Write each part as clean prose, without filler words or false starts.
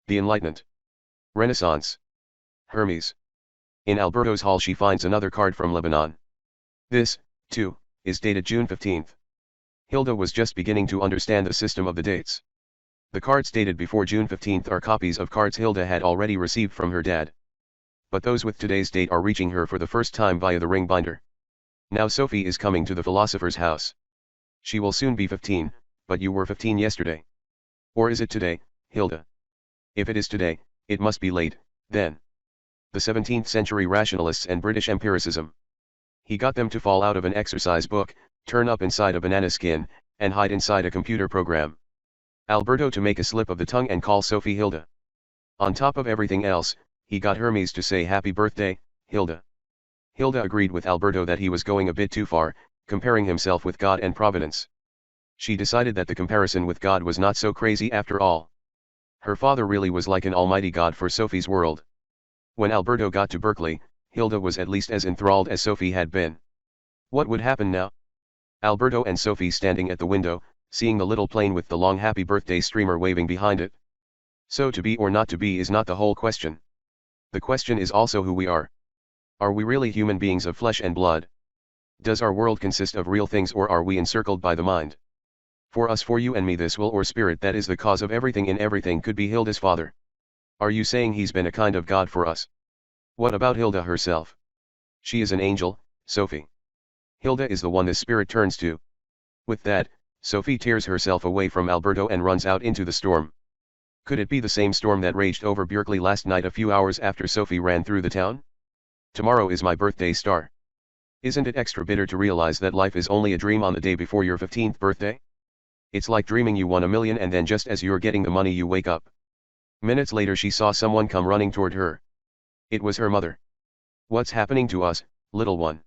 The Enlightenment. Renaissance. Hermes. In Alberto's hall she finds another card from Lebanon. This, too, is dated June 15. Hilda was just beginning to understand the system of the dates. The cards dated before June 15 are copies of cards Hilda had already received from her dad. But those with today's date are reaching her for the first time via the ring binder. Now Sophie is coming to the philosopher's house. She will soon be 15, but you were 15 yesterday. Or is it today, Hilda? If it is today, it must be late, then. The 17th century rationalists and British empiricism. He got them to fall out of an exercise book, turn up inside a banana skin, and hide inside a computer program. Alberto to make a slip of the tongue and call Sophie Hilda. On top of everything else, he got Hermes to say happy birthday, Hilda. Hilda agreed with Alberto that he was going a bit too far, comparing himself with God and Providence. She decided that the comparison with God was not so crazy after all. Her father really was like an almighty God for Sophie's world. When Alberto got to Berkeley, Hilda was at least as enthralled as Sophie had been. What would happen now? Alberto and Sophie standing at the window, seeing the little plane with the long happy birthday streamer waving behind it. So to be or not to be is not the whole question. The question is also who we are. Are we really human beings of flesh and blood? Does our world consist of real things, or are we encircled by the mind? For us, for you and me, this will or spirit that is the cause of everything in everything could be Hilda's father. Are you saying he's been a kind of God for us? What about Hilda herself? She is an angel, Sophie. Hilda is the one this spirit turns to. With that, Sophie tears herself away from Alberto and runs out into the storm. Could it be the same storm that raged over Berkeley last night a few hours after Sophie ran through the town? Tomorrow is my birthday, star. Isn't it extra bitter to realize that life is only a dream on the day before your 15th birthday? It's like dreaming you won $1 million and then just as you're getting the money you wake up. Minutes later she saw someone come running toward her. It was her mother. What's happening to us, little one?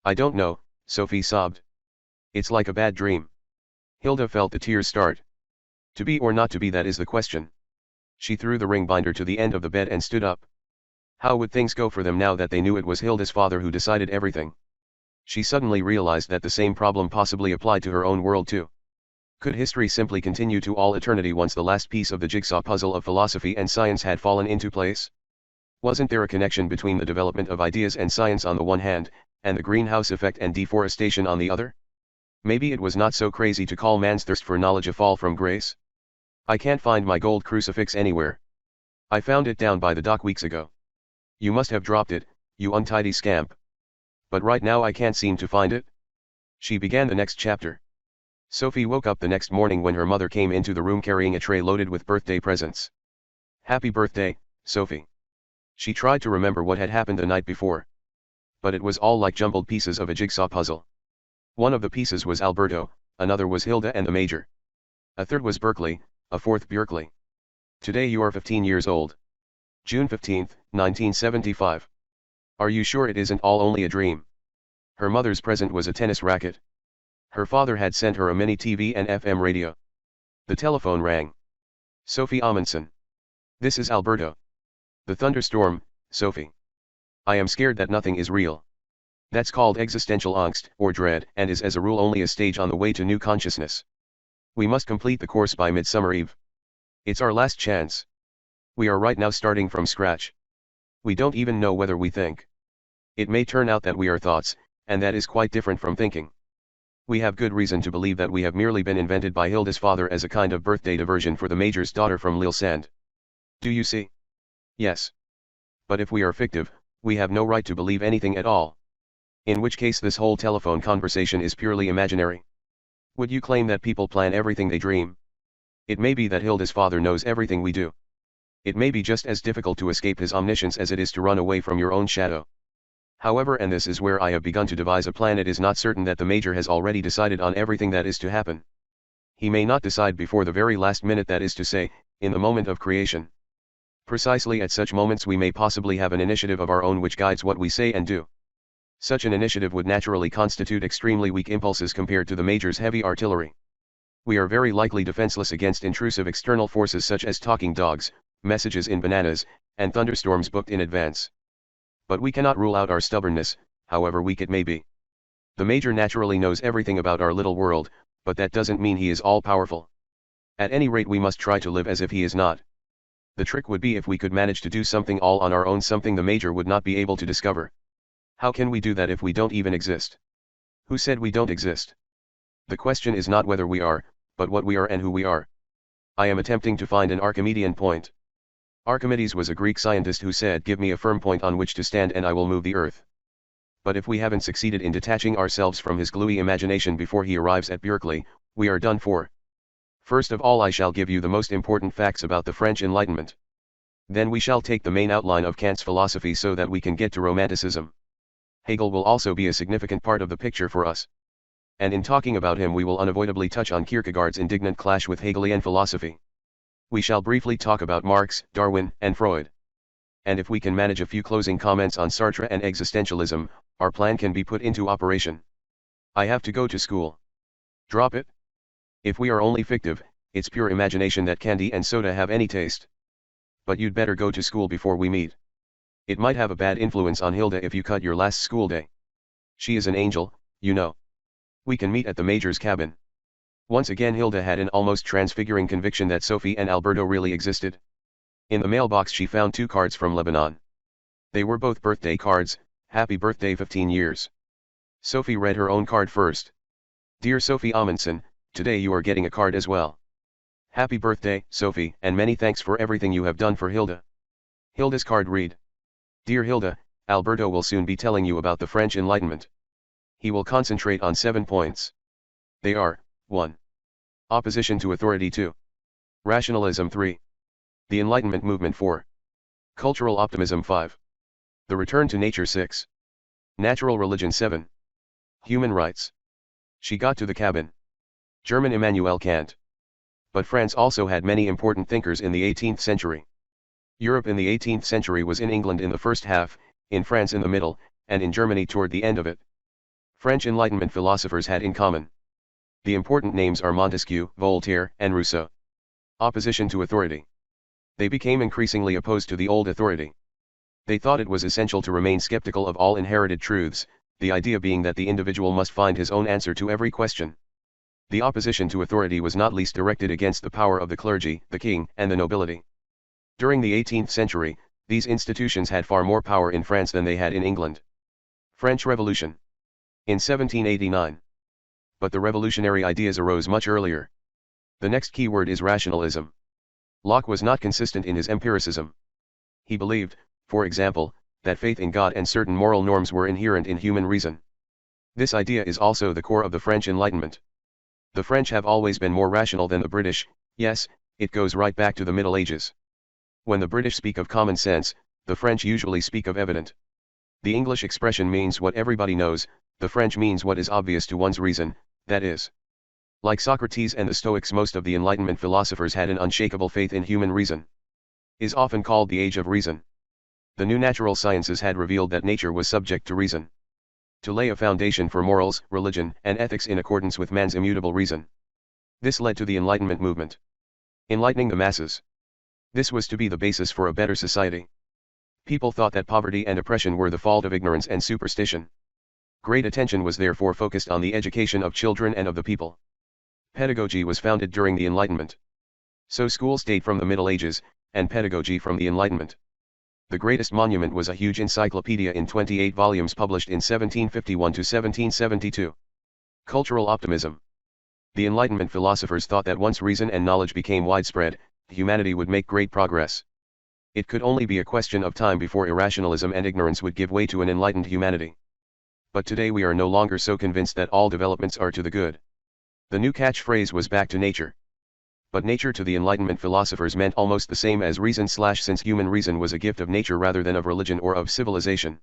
I don't know, Sophie sobbed. It's like a bad dream. Hilda felt the tears start. To be or not to be, that is the question. She threw the ring binder to the end of the bed and stood up. How would things go for them now that they knew it was Hilda's father who decided everything? She suddenly realized that the same problem possibly applied to her own world too. Could history simply continue to all eternity once the last piece of the jigsaw puzzle of philosophy and science had fallen into place? Wasn't there a connection between the development of ideas and science on the one hand, and the greenhouse effect and deforestation on the other? Maybe it was not so crazy to call man's thirst for knowledge a fall from grace. I can't find my gold crucifix anywhere. I found it down by the dock weeks ago. You must have dropped it, you untidy scamp. But right now I can't seem to find it. She began the next chapter. Sophie woke up the next morning when her mother came into the room carrying a tray loaded with birthday presents. Happy birthday, Sophie. She tried to remember what had happened the night before. But it was all like jumbled pieces of a jigsaw puzzle. One of the pieces was Alberto, another was Hilda and the Major. A third was Berkeley, a fourth Berkeley. Today you are 15 years old. June 15, 1975. Are you sure it isn't all only a dream? Her mother's present was a tennis racket. Her father had sent her a mini TV and FM radio. The telephone rang. Sophie Amundsen. This is Alberto. The thunderstorm, Sophie. I am scared that nothing is real. That's called existential angst, or dread, and is as a rule only a stage on the way to new consciousness. We must complete the course by Midsummer Eve. It's our last chance. We are right now starting from scratch. We don't even know whether we think. It may turn out that we are thoughts, and that is quite different from thinking. We have good reason to believe that we have merely been invented by Hilda's father as a kind of birthday diversion for the Major's daughter from Lille Sand. Do you see? Yes. But if we are fictive, we have no right to believe anything at all. In which case this whole telephone conversation is purely imaginary. Would you claim that people plan everything they dream? It may be that Hilda's father knows everything we do. It may be just as difficult to escape his omniscience as it is to run away from your own shadow. However, and this is where I have begun to devise a plan, it is not certain that the Major has already decided on everything that is to happen. He may not decide before the very last minute, that is to say, in the moment of creation. Precisely at such moments we may possibly have an initiative of our own which guides what we say and do. Such an initiative would naturally constitute extremely weak impulses compared to the Major's heavy artillery. We are very likely defenseless against intrusive external forces such as talking dogs, messages in bananas, and thunderstorms booked in advance. But we cannot rule out our stubbornness, however weak it may be. The Major naturally knows everything about our little world, but that doesn't mean he is all-powerful. At any rate we must try to live as if he is not. The trick would be if we could manage to do something all on our own, something the major would not be able to discover. How can we do that if we don't even exist? Who said we don't exist? The question is not whether we are, but what we are and who we are. I am attempting to find an Archimedean point. Archimedes was a Greek scientist who said, "Give me a firm point on which to stand and I will move the earth." But if we haven't succeeded in detaching ourselves from his gluey imagination before he arrives at Berkeley, we are done for. First of all, I shall give you the most important facts about the French Enlightenment. Then we shall take the main outline of Kant's philosophy so that we can get to Romanticism. Hegel will also be a significant part of the picture for us. And in talking about him we will unavoidably touch on Kierkegaard's indignant clash with Hegelian philosophy. We shall briefly talk about Marx, Darwin, and Freud. And if we can manage a few closing comments on Sartre and existentialism, our plan can be put into operation. I have to go to school. Drop it. If we are only fictive, it's pure imagination that candy and soda have any taste. But you'd better go to school before we meet. It might have a bad influence on Hilda if you cut your last school day. She is an angel, you know. We can meet at the major's cabin. Once again Hilda had an almost transfiguring conviction that Sophie and Alberto really existed. In the mailbox she found 2 cards from Lebanon. They were both birthday cards. Happy birthday 15 years. Sophie read her own card first. Dear Sophie Amundsen, today you are getting a card as well. Happy birthday, Sophie, and many thanks for everything you have done for Hilda. Hilda's card read. Dear Hilda, Alberto will soon be telling you about the French Enlightenment. He will concentrate on 7 points. They are, 1. Opposition to authority 2. Rationalism 3. The Enlightenment movement 4. Cultural optimism 5. The return to nature 6. Natural religion 7. Human rights. She got to the cabin. German Immanuel Kant. But France also had many important thinkers in the 18th century. Europe in the 18th century was in England in the first half, in France in the middle, and in Germany toward the end of it. French Enlightenment philosophers had in common. The important names are Montesquieu, Voltaire, and Rousseau. Opposition to authority. They became increasingly opposed to the old authority. They thought it was essential to remain skeptical of all inherited truths, the idea being that the individual must find his own answer to every question. The opposition to authority was not least directed against the power of the clergy, the king, and the nobility. During the 18th century, these institutions had far more power in France than they had in England. French Revolution. In 1789. But the revolutionary ideas arose much earlier. The next key word is rationalism. Locke was not consistent in his empiricism. He believed, for example, that faith in God and certain moral norms were inherent in human reason. This idea is also the core of the French Enlightenment. The French have always been more rational than the British. Yes, it goes right back to the Middle Ages. When the British speak of common sense, the French usually speak of evident. The English expression means what everybody knows, the French means what is obvious to one's reason, that is. Like Socrates and the Stoics, most of the Enlightenment philosophers had an unshakable faith in human reason. Is often called the Age of Reason. The new natural sciences had revealed that nature was subject to reason. To lay a foundation for morals, religion, and ethics in accordance with man's immutable reason. This led to the Enlightenment movement. Enlightening the masses. This was to be the basis for a better society. People thought that poverty and oppression were the fault of ignorance and superstition. Great attention was therefore focused on the education of children and of the people. Pedagogy was founded during the Enlightenment. So schools date from the Middle Ages, and pedagogy from the Enlightenment. The greatest monument was a huge encyclopedia in 28 volumes published in 1751 to 1772. Cultural optimism. The Enlightenment philosophers thought that once reason and knowledge became widespread, humanity would make great progress. It could only be a question of time before irrationalism and ignorance would give way to an enlightened humanity. But today we are no longer so convinced that all developments are to the good. The new catchphrase was back to nature. But nature to the Enlightenment philosophers meant almost the same as reason, since human reason was a gift of nature rather than of religion or of civilization.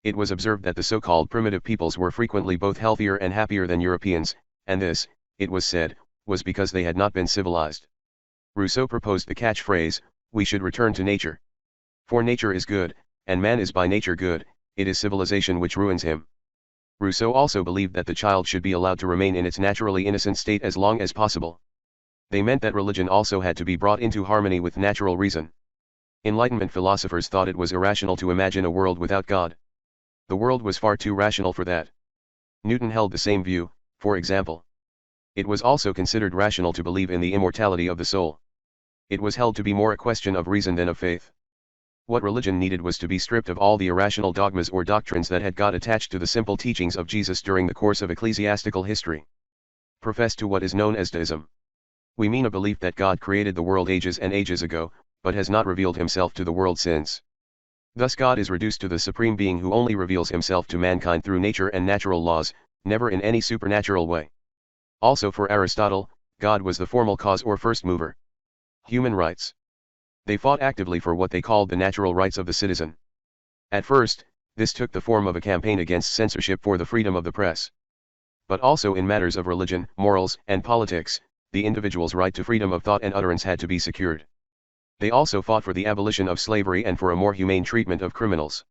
It was observed that the so-called primitive peoples were frequently both healthier and happier than Europeans, and this, it was said, was because they had not been civilized. Rousseau proposed the catchphrase, "We should return to nature. For nature is good, and man is by nature good, it is civilization which ruins him." Rousseau also believed that the child should be allowed to remain in its naturally innocent state as long as possible. They meant that religion also had to be brought into harmony with natural reason. Enlightenment philosophers thought it was irrational to imagine a world without God. The world was far too rational for that. Newton held the same view, for example. It was also considered rational to believe in the immortality of the soul. It was held to be more a question of reason than of faith. What religion needed was to be stripped of all the irrational dogmas or doctrines that had got attached to the simple teachings of Jesus during the course of ecclesiastical history. Professed to what is known as deism. We mean a belief that God created the world ages and ages ago, but has not revealed himself to the world since. Thus God is reduced to the supreme being who only reveals himself to mankind through nature and natural laws, never in any supernatural way. Also for Aristotle, God was the formal cause or first mover. Human rights. They fought actively for what they called the natural rights of the citizen. At first, this took the form of a campaign against censorship for the freedom of the press. But also in matters of religion, morals, and politics, the individual's right to freedom of thought and utterance had to be secured. They also fought for the abolition of slavery and for a more humane treatment of criminals.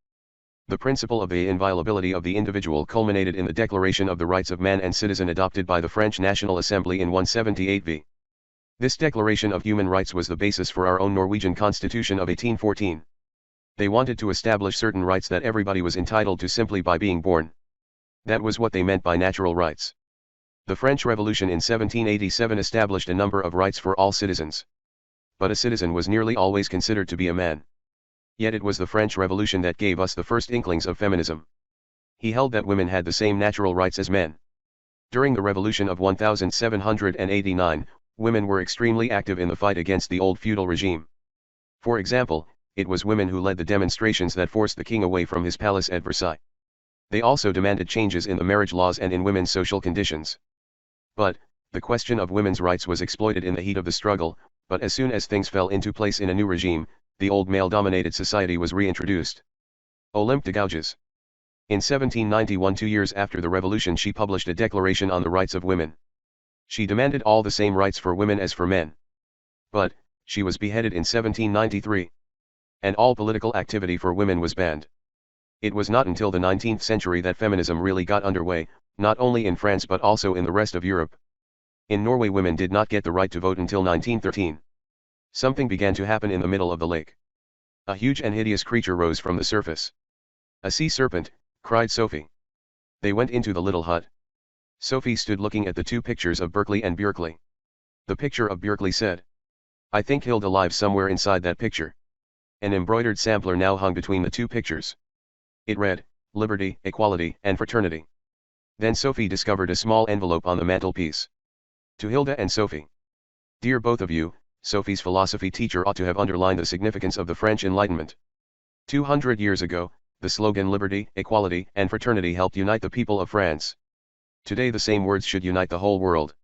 The principle of the inviolability of the individual culminated in the Declaration of the Rights of Man and Citizen adopted by the French National Assembly in 178 v. This Declaration of Human Rights was the basis for our own Norwegian Constitution of 1814. They wanted to establish certain rights that everybody was entitled to simply by being born. That was what they meant by natural rights. The French Revolution in 1787 established a number of rights for all citizens. But a citizen was nearly always considered to be a man. Yet it was the French Revolution that gave us the first inklings of feminism. He held that women had the same natural rights as men. During the Revolution of 1789, women were extremely active in the fight against the old feudal regime. For example, it was women who led the demonstrations that forced the king away from his palace at Versailles. They also demanded changes in the marriage laws and in women's social conditions. But, the question of women's rights was exploited in the heat of the struggle, but as soon as things fell into place in a new regime, the old male-dominated society was reintroduced. Olympe de Gouges. In 1791, 2 years after the revolution, she published a declaration on the rights of women. She demanded all the same rights for women as for men. But, she was beheaded in 1793. And all political activity for women was banned. It was not until the 19th century that feminism really got underway, not only in France but also in the rest of Europe. In Norway, women did not get the right to vote until 1913. Something began to happen in the middle of the lake. A huge and hideous creature rose from the surface. "A sea serpent," cried Sophie. They went into the little hut. Sophie stood looking at the two pictures of Berkeley and Björkli. The picture of Björkli said, "I think Hilda lives somewhere inside that picture." An embroidered sampler now hung between the two pictures. It read, "Liberty, Equality, and Fraternity." Then Sophie discovered a small envelope on the mantelpiece. To Hilda and Sophie. "Dear both of you, Sophie's philosophy teacher ought to have underlined the significance of the French Enlightenment. 200 years ago, the slogan Liberty, Equality, and Fraternity helped unite the people of France. Today the same words should unite the whole world.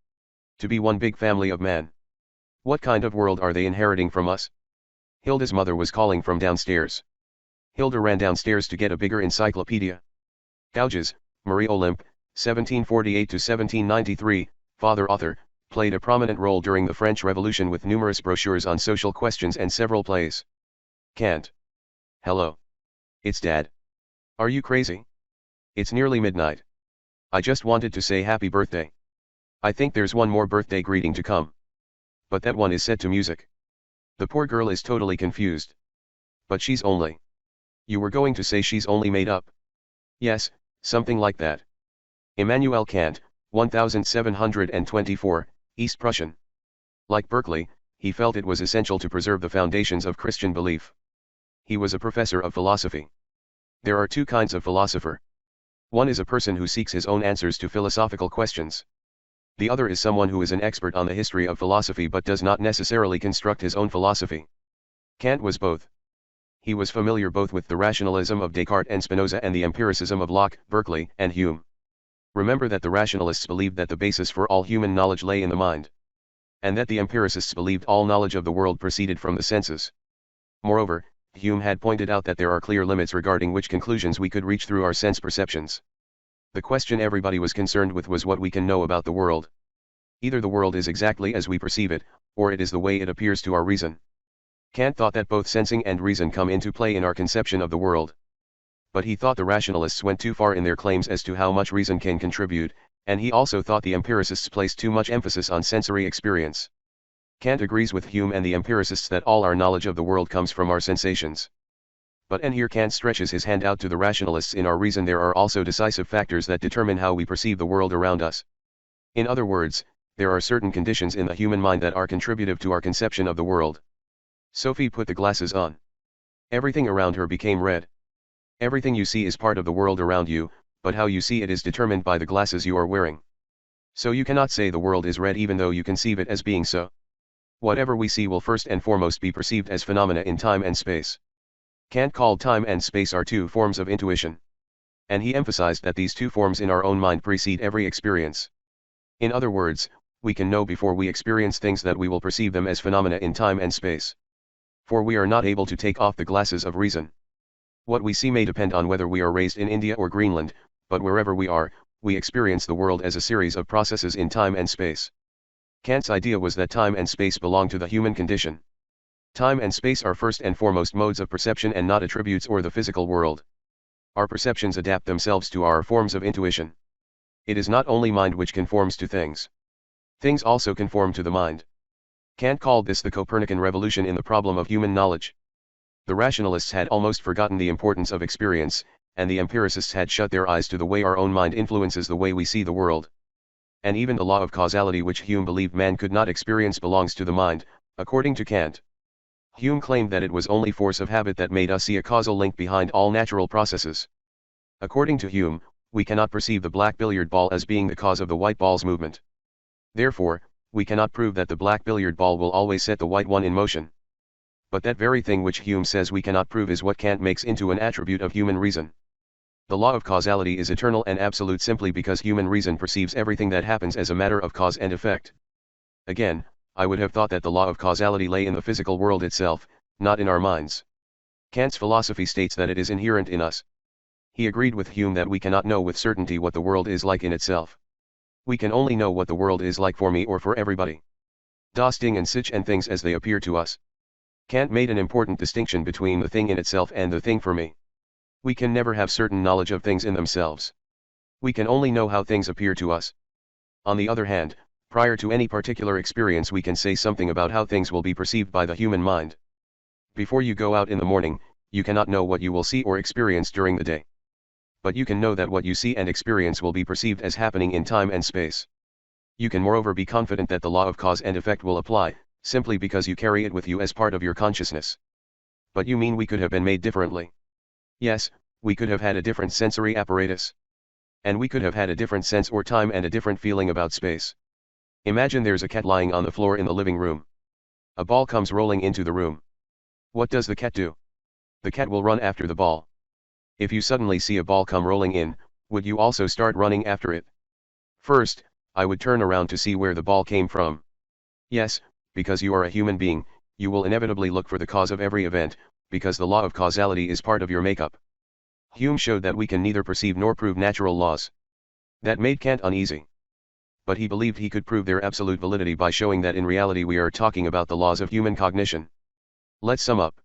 To be one big family of man. What kind of world are they inheriting from us?" Hilda's mother was calling from downstairs. Hilda ran downstairs to get a bigger encyclopedia. Gouges, Marie Olympe, 1748 to 1793, father author, played a prominent role during the French Revolution with numerous brochures on social questions and several plays. Kant. "Hello. It's Dad. Are you crazy? It's nearly midnight. I just wanted to say happy birthday. I think there's one more birthday greeting to come. But that one is set to music." The poor girl is totally confused. "But she's only. You were going to say she's only made up." "Yes, something like that." Immanuel Kant, 1724, East Prussian. Like Berkeley, he felt it was essential to preserve the foundations of Christian belief. He was a professor of philosophy. There are two kinds of philosopher. One is a person who seeks his own answers to philosophical questions. The other is someone who is an expert on the history of philosophy but does not necessarily construct his own philosophy. Kant was both. He was familiar both with the rationalism of Descartes and Spinoza and the empiricism of Locke, Berkeley, and Hume. Remember that the rationalists believed that the basis for all human knowledge lay in the mind. And that the empiricists believed all knowledge of the world proceeded from the senses. Moreover, Hume had pointed out that there are clear limits regarding which conclusions we could reach through our sense perceptions. The question everybody was concerned with was what we can know about the world. Either the world is exactly as we perceive it, or it is the way it appears to our reason. Kant thought that both sensing and reason come into play in our conception of the world. But he thought the rationalists went too far in their claims as to how much reason can contribute, and he also thought the empiricists placed too much emphasis on sensory experience. Kant agrees with Hume and the empiricists that all our knowledge of the world comes from our sensations. But and here Kant stretches his hand out to the rationalists: in our reason there are also decisive factors that determine how we perceive the world around us. In other words, there are certain conditions in the human mind that are contributive to our conception of the world. Sophie put the glasses on. Everything around her became red. Everything you see is part of the world around you, but how you see it is determined by the glasses you are wearing. So you cannot say the world is red even though you conceive it as being so. Whatever we see will first and foremost be perceived as phenomena in time and space. Kant called time and space are two forms of intuition. And he emphasized that these two forms in our own mind precede every experience. In other words, we can know before we experience things that we will perceive them as phenomena in time and space. For we are not able to take off the glasses of reason. What we see may depend on whether we are raised in India or Greenland, but wherever we are, we experience the world as a series of processes in time and space. Kant's idea was that time and space belong to the human condition. Time and space are first and foremost modes of perception and not attributes or the physical world. Our perceptions adapt themselves to our forms of intuition. It is not only mind which conforms to things. Things also conform to the mind. Kant called this the Copernican revolution in the problem of human knowledge. The rationalists had almost forgotten the importance of experience, and the empiricists had shut their eyes to the way our own mind influences the way we see the world. And even the law of causality which Hume believed man could not experience belongs to the mind, according to Kant. Hume claimed that it was only force of habit that made us see a causal link behind all natural processes. According to Hume, we cannot perceive the black billiard ball as being the cause of the white ball's movement. Therefore, we cannot prove that the black billiard ball will always set the white one in motion. But that very thing which Hume says we cannot prove is what Kant makes into an attribute of human reason. The law of causality is eternal and absolute simply because human reason perceives everything that happens as a matter of cause and effect. Again, I would have thought that the law of causality lay in the physical world itself, not in our minds. Kant's philosophy states that it is inherent in us. He agreed with Hume that we cannot know with certainty what the world is like in itself. We can only know what the world is like for me or for everybody. Das Ding and sich and things as they appear to us. Kant made an important distinction between the thing in itself and the thing for me. We can never have certain knowledge of things in themselves. We can only know how things appear to us. On the other hand, prior to any particular experience we can say something about how things will be perceived by the human mind. Before you go out in the morning, you cannot know what you will see or experience during the day. But you can know that what you see and experience will be perceived as happening in time and space. You can moreover be confident that the law of cause and effect will apply, simply because you carry it with you as part of your consciousness. But you mean we could have been made differently? Yes, we could have had a different sensory apparatus. And we could have had a different sense or time and a different feeling about space. Imagine there's a cat lying on the floor in the living room. A ball comes rolling into the room. What does the cat do? The cat will run after the ball. If you suddenly see a ball come rolling in, would you also start running after it? First, I would turn around to see where the ball came from. Yes, because you are a human being, you will inevitably look for the cause of every event, because the law of causality is part of your makeup. Hume showed that we can neither perceive nor prove natural laws. That made Kant uneasy. But he believed he could prove their absolute validity by showing that in reality we are talking about the laws of human cognition. Let's sum up.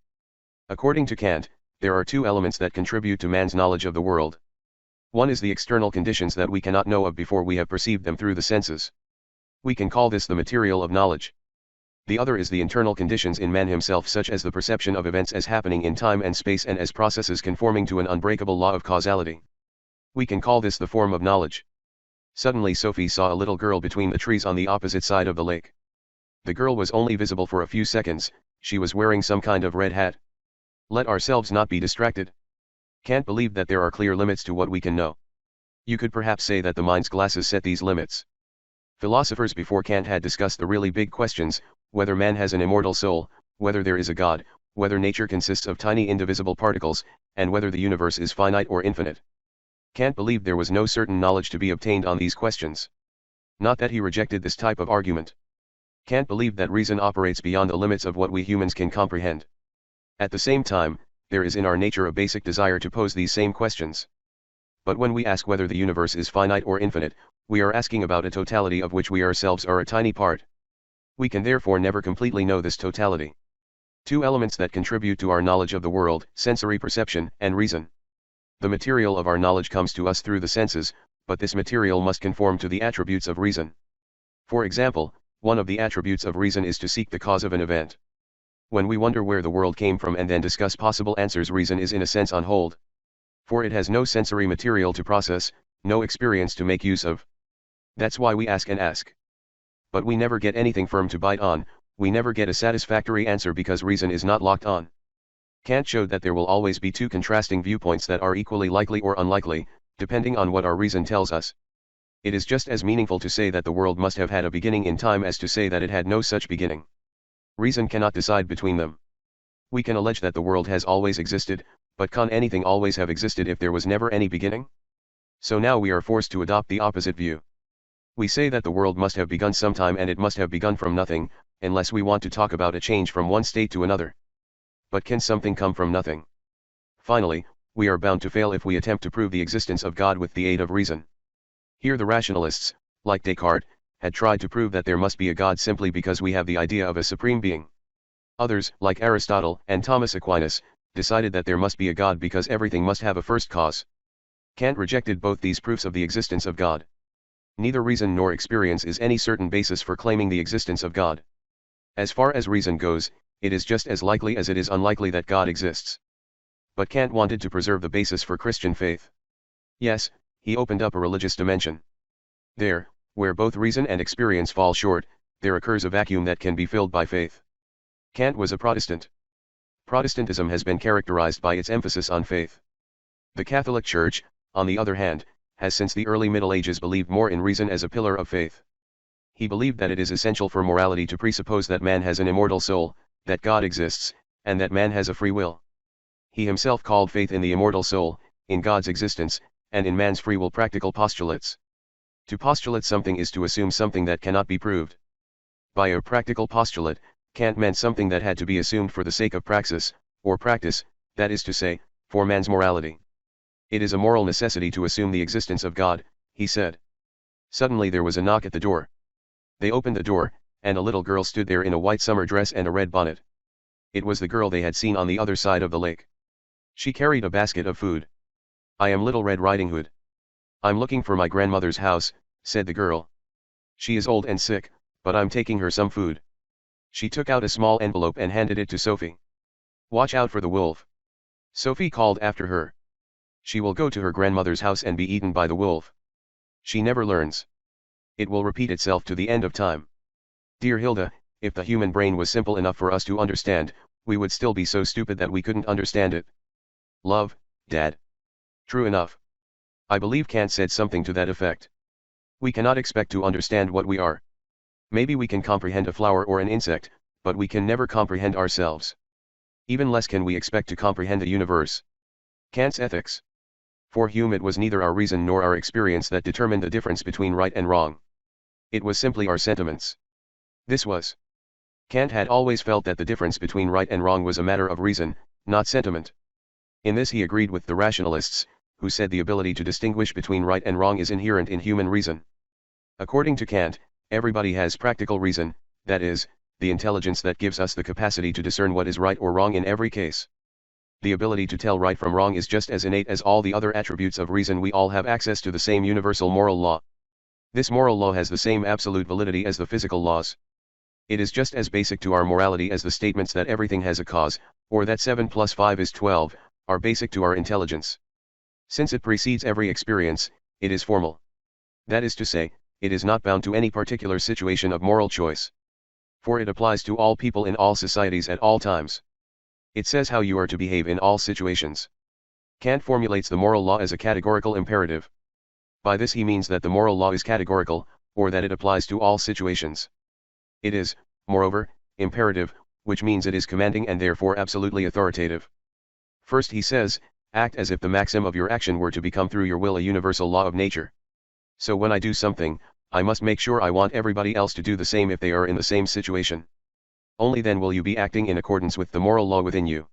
According to Kant, there are two elements that contribute to man's knowledge of the world. One is the external conditions that we cannot know of before we have perceived them through the senses. We can call this the material of knowledge. The other is the internal conditions in man himself, such as the perception of events as happening in time and space and as processes conforming to an unbreakable law of causality. We can call this the form of knowledge. Suddenly Sophie saw a little girl between the trees on the opposite side of the lake. The girl was only visible for a few seconds, she was wearing some kind of red hat. Let ourselves not be distracted. Kant believed that there are clear limits to what we can know. You could perhaps say that the mind's glasses set these limits. Philosophers before Kant had discussed the really big questions, whether man has an immortal soul, whether there is a God, whether nature consists of tiny indivisible particles, and whether the universe is finite or infinite. Kant believed there was no certain knowledge to be obtained on these questions. Not that he rejected this type of argument. Kant believed that reason operates beyond the limits of what we humans can comprehend. At the same time, there is in our nature a basic desire to pose these same questions. But when we ask whether the universe is finite or infinite, we are asking about a totality of which we ourselves are a tiny part. We can therefore never completely know this totality. Two elements that contribute to our knowledge of the world, sensory perception and reason. The material of our knowledge comes to us through the senses, but this material must conform to the attributes of reason. For example, one of the attributes of reason is to seek the cause of an event. When we wonder where the world came from and then discuss possible answers, reason is in a sense on hold. For it has no sensory material to process, no experience to make use of. That's why we ask and ask. But we never get anything firm to bite on, we never get a satisfactory answer because reason is not locked on. Kant showed that there will always be two contrasting viewpoints that are equally likely or unlikely, depending on what our reason tells us. It is just as meaningful to say that the world must have had a beginning in time as to say that it had no such beginning. Reason cannot decide between them. We can allege that the world has always existed, but can anything always have existed if there was never any beginning? So now we are forced to adopt the opposite view. We say that the world must have begun sometime and it must have begun from nothing, unless we want to talk about a change from one state to another. But can something come from nothing? Finally, we are bound to fail if we attempt to prove the existence of God with the aid of reason. Here the rationalists, like Descartes, had tried to prove that there must be a God simply because we have the idea of a supreme being. Others, like Aristotle and Thomas Aquinas, decided that there must be a God because everything must have a first cause. Kant rejected both these proofs of the existence of God. Neither reason nor experience is any certain basis for claiming the existence of God. As far as reason goes, it is just as likely as it is unlikely that God exists. But Kant wanted to preserve the basis for Christian faith. Yes, he opened up a religious dimension. There, where both reason and experience fall short, there occurs a vacuum that can be filled by faith. Kant was a Protestant. Protestantism has been characterized by its emphasis on faith. The Catholic Church, on the other hand, has since the early Middle Ages believed more in reason as a pillar of faith. He believed that it is essential for morality to presuppose that man has an immortal soul, that God exists, and that man has a free will. He himself called faith in the immortal soul, in God's existence, and in man's free will practical postulates. To postulate something is to assume something that cannot be proved. By a practical postulate, Kant meant something that had to be assumed for the sake of praxis, or practice, that is to say, for man's morality. It is a moral necessity to assume the existence of God, he said. Suddenly there was a knock at the door. They opened the door, and a little girl stood there in a white summer dress and a red bonnet. It was the girl they had seen on the other side of the lake. She carried a basket of food. "I am Little Red Riding Hood. I'm looking for my grandmother's house," said the girl. "She is old and sick, but I'm taking her some food." She took out a small envelope and handed it to Sophie. "Watch out for the wolf," Sophie called after her. "She will go to her grandmother's house and be eaten by the wolf. She never learns. It will repeat itself to the end of time. Dear Hilda, if the human brain was simple enough for us to understand, we would still be so stupid that we couldn't understand it. Love, Dad." True enough. I believe Kant said something to that effect. We cannot expect to understand what we are. Maybe we can comprehend a flower or an insect, but we can never comprehend ourselves. Even less can we expect to comprehend the universe. Kant's ethics. For Hume it was neither our reason nor our experience that determined the difference between right and wrong. It was simply our sentiments. This was. Kant had always felt that the difference between right and wrong was a matter of reason, not sentiment. In this he agreed with the rationalists, who said the ability to distinguish between right and wrong is inherent in human reason. According to Kant, everybody has practical reason, that is, the intelligence that gives us the capacity to discern what is right or wrong in every case. The ability to tell right from wrong is just as innate as all the other attributes of reason. We all have access to the same universal moral law. This moral law has the same absolute validity as the physical laws. It is just as basic to our morality as the statements that everything has a cause, or that 7 plus 5 is 12, are basic to our intelligence. Since it precedes every experience, it is formal. That is to say, it is not bound to any particular situation of moral choice. For it applies to all people in all societies at all times. It says how you are to behave in all situations. Kant formulates the moral law as a categorical imperative. By this he means that the moral law is categorical, or that it applies to all situations. It is, moreover, imperative, which means it is commanding and therefore absolutely authoritative. First he says, act as if the maxim of your action were to become through your will a universal law of nature. So when I do something, I must make sure I want everybody else to do the same if they are in the same situation. Only then will you be acting in accordance with the moral law within you.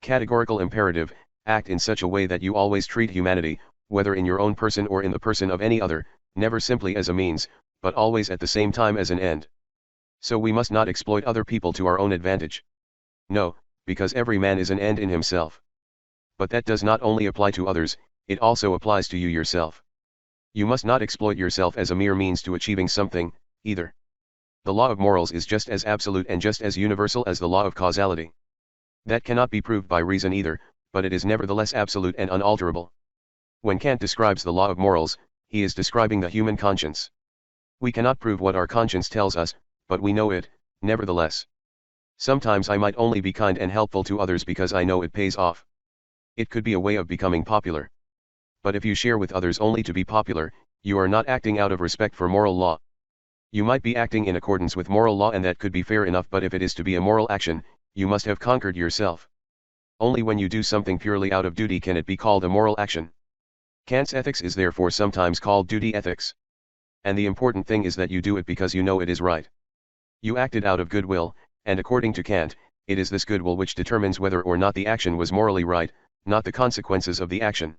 Categorical imperative, act in such a way that you always treat humanity, whether in your own person or in the person of any other, never simply as a means, but always at the same time as an end. So we must not exploit other people to our own advantage. No, because every man is an end in himself. But that does not only apply to others, it also applies to you yourself. You must not exploit yourself as a mere means to achieving something, either. The law of morals is just as absolute and just as universal as the law of causality. That cannot be proved by reason either, but it is nevertheless absolute and unalterable. When Kant describes the law of morals, he is describing the human conscience. We cannot prove what our conscience tells us, but we know it, Nevertheless, sometimes I might only be kind and helpful to others because I know it pays off. It could be a way of becoming popular. But if you share with others only to be popular, you are not acting out of respect for moral law. You might be acting in accordance with moral law, and that could be fair enough, but if it is to be a moral action, you must have conquered yourself. Only when you do something purely out of duty can it be called a moral action. Kant's ethics is therefore sometimes called duty ethics. And the important thing is that you do it because you know it is right. You acted out of goodwill, and according to Kant, it is this goodwill which determines whether or not the action was morally right, not the consequences of the action.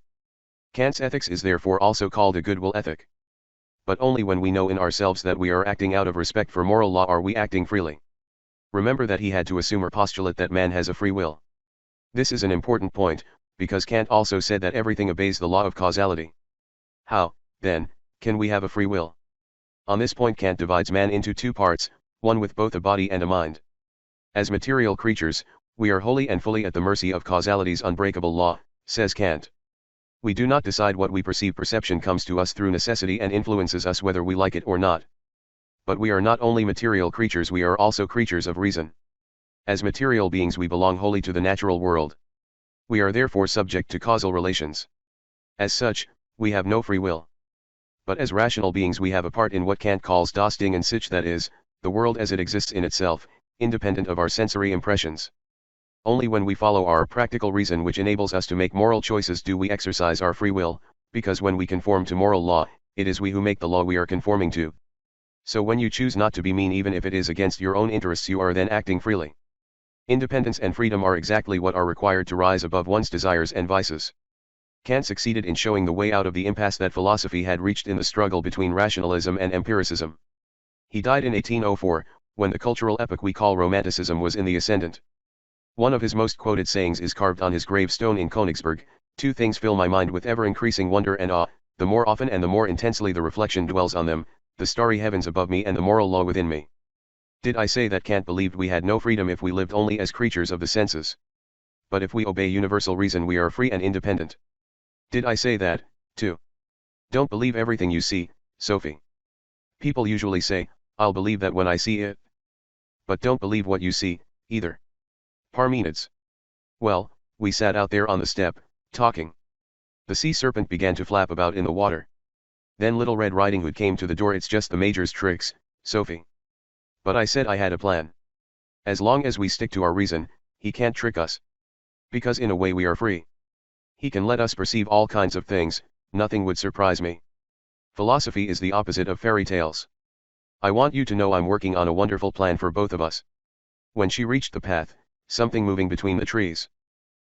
Kant's ethics is therefore also called a goodwill ethic. But only when we know in ourselves that we are acting out of respect for moral law are we acting freely. Remember that he had to assume or postulate that man has a free will. This is an important point, because Kant also said that everything obeys the law of causality. How, then, can we have a free will? On this point Kant divides man into two parts, one with both a body and a mind. As material creatures, we are wholly and fully at the mercy of causality's unbreakable law, says Kant. We do not decide what we perceive. Perception comes to us through necessity and influences us whether we like it or not. But we are not only material creatures, we are also creatures of reason. As material beings we belong wholly to the natural world. We are therefore subject to causal relations. As such, we have no free will. But as rational beings we have a part in what Kant calls das Ding an sich, that is, the world as it exists in itself, independent of our sensory impressions. Only when we follow our practical reason, which enables us to make moral choices, do we exercise our free will, because when we conform to moral law, it is we who make the law we are conforming to. So when you choose not to be mean even if it is against your own interests, you are then acting freely. Independence and freedom are exactly what are required to rise above one's desires and vices. Kant succeeded in showing the way out of the impasse that philosophy had reached in the struggle between rationalism and empiricism. He died in 1804, when the cultural epoch we call Romanticism was in the ascendant. One of his most quoted sayings is carved on his gravestone in Königsberg: "Two things fill my mind with ever-increasing wonder and awe, the more often and the more intensely the reflection dwells on them, the starry heavens above me and the moral law within me." Did I say that Kant believed we had no freedom if we lived only as creatures of the senses? But if we obey universal reason we are free and independent. Did I say that, too? Don't believe everything you see, Sophie. People usually say, "I'll believe that when I see it." But don't believe what you see, either. Parmenides. Well, we sat out there on the step, talking. The sea serpent began to flap about in the water. Then Little Red Riding Hood came to the door. "It's just the Major's tricks, Sophie." But I said I had a plan. As long as we stick to our reason, he can't trick us. Because in a way we are free. He can let us perceive all kinds of things, nothing would surprise me. Philosophy is the opposite of fairy tales. I want you to know I'm working on a wonderful plan for both of us. When she reached the path, something moving between the trees.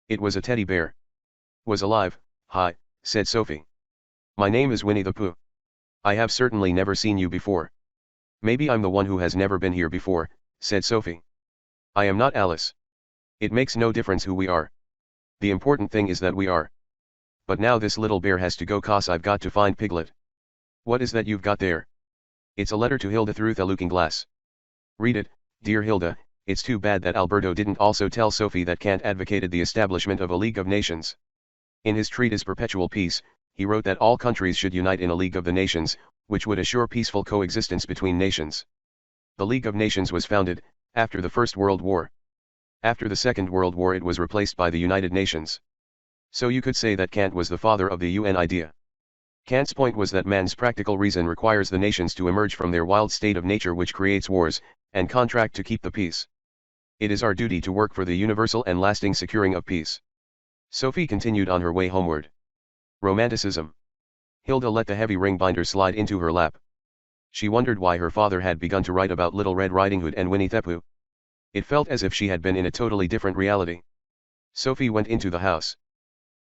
It was a teddy bear. Was alive. "Hi," said Sophie. "My name is Winnie the Pooh. I have certainly never seen you before." "Maybe I'm the one who has never been here before," said Sophie. "I am not Alice. It makes no difference who we are. The important thing is that we are. But now this little bear has to go 'cause I've got to find Piglet." "What is that you've got there?" "It's a letter to Hilda through the looking glass." "Read it, dear Hilda." It's too bad that Alberto didn't also tell Sophie that Kant advocated the establishment of a League of Nations. In his treatise Perpetual Peace, he wrote that all countries should unite in a League of the Nations, which would assure peaceful coexistence between nations. The League of Nations was founded after the First World War. After the Second World War it was replaced by the United Nations. So you could say that Kant was the father of the UN idea. Kant's point was that man's practical reason requires the nations to emerge from their wild state of nature which creates wars, and contract to keep the peace. It is our duty to work for the universal and lasting securing of peace. Sophie continued on her way homeward. Romanticism. Hilda let the heavy ring binder slide into her lap. She wondered why her father had begun to write about Little Red Riding Hood and Winnie the Pooh. It felt as if she had been in a totally different reality. Sophie went into the house.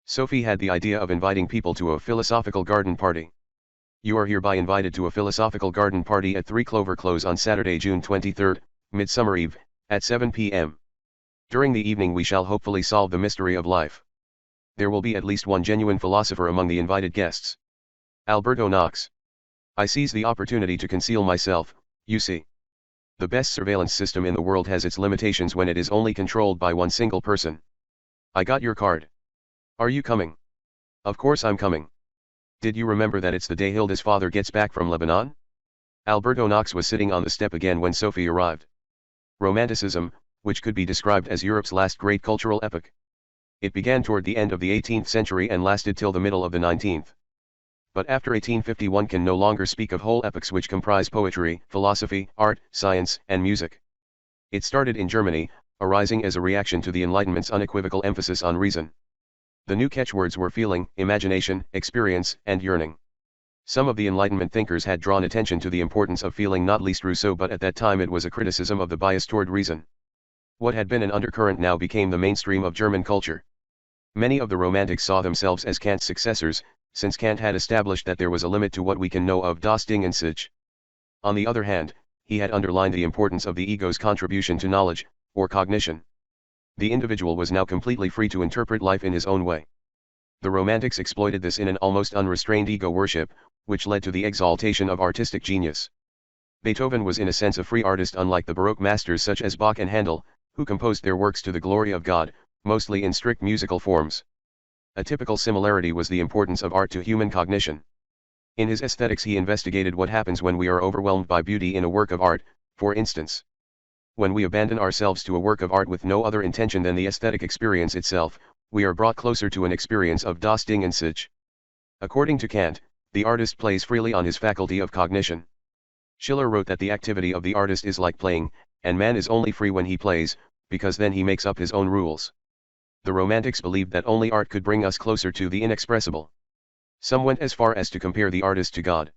Sophie had the idea of inviting people to a philosophical garden party. "You are hereby invited to a philosophical garden party at 3 Clover Close on Saturday, June 23, Midsummer Eve, at 7 p.m. During the evening we shall hopefully solve the mystery of life. There will be at least one genuine philosopher among the invited guests. Alberto Knox." I seized the opportunity to conceal myself, you see. The best surveillance system in the world has its limitations when it is only controlled by one single person. "I got your card. Are you coming?" "Of course I'm coming. Did you remember that it's the day Hilda's father gets back from Lebanon?" Alberto Knox was sitting on the step again when Sophie arrived. Romanticism, which could be described as Europe's last great cultural epoch. It began toward the end of the 18th century and lasted till the middle of the 19th. But after 1851 can no longer speak of whole epochs which comprise poetry, philosophy, art, science, and music. It started in Germany, arising as a reaction to the Enlightenment's unequivocal emphasis on reason. The new catchwords were feeling, imagination, experience, and yearning. Some of the Enlightenment thinkers had drawn attention to the importance of feeling, not least Rousseau, but at that time it was a criticism of the bias toward reason. What had been an undercurrent now became the mainstream of German culture. Many of the Romantics saw themselves as Kant's successors, since Kant had established that there was a limit to what we can know of das Ding in sich. On the other hand, he had underlined the importance of the ego's contribution to knowledge, or cognition. The individual was now completely free to interpret life in his own way. The Romantics exploited this in an almost unrestrained ego worship, which led to the exaltation of artistic genius. Beethoven was in a sense a free artist, unlike the Baroque masters such as Bach and Handel, who composed their works to the glory of God, mostly in strict musical forms. A typical similarity was the importance of art to human cognition. In his aesthetics he investigated what happens when we are overwhelmed by beauty in a work of art, for instance. When we abandon ourselves to a work of art with no other intention than the aesthetic experience itself, we are brought closer to an experience of das Ding in sich. According to Kant, the artist plays freely on his faculty of cognition. Schiller wrote that the activity of the artist is like playing, and man is only free when he plays, because then he makes up his own rules. The Romantics believed that only art could bring us closer to the inexpressible. Some went as far as to compare the artist to God.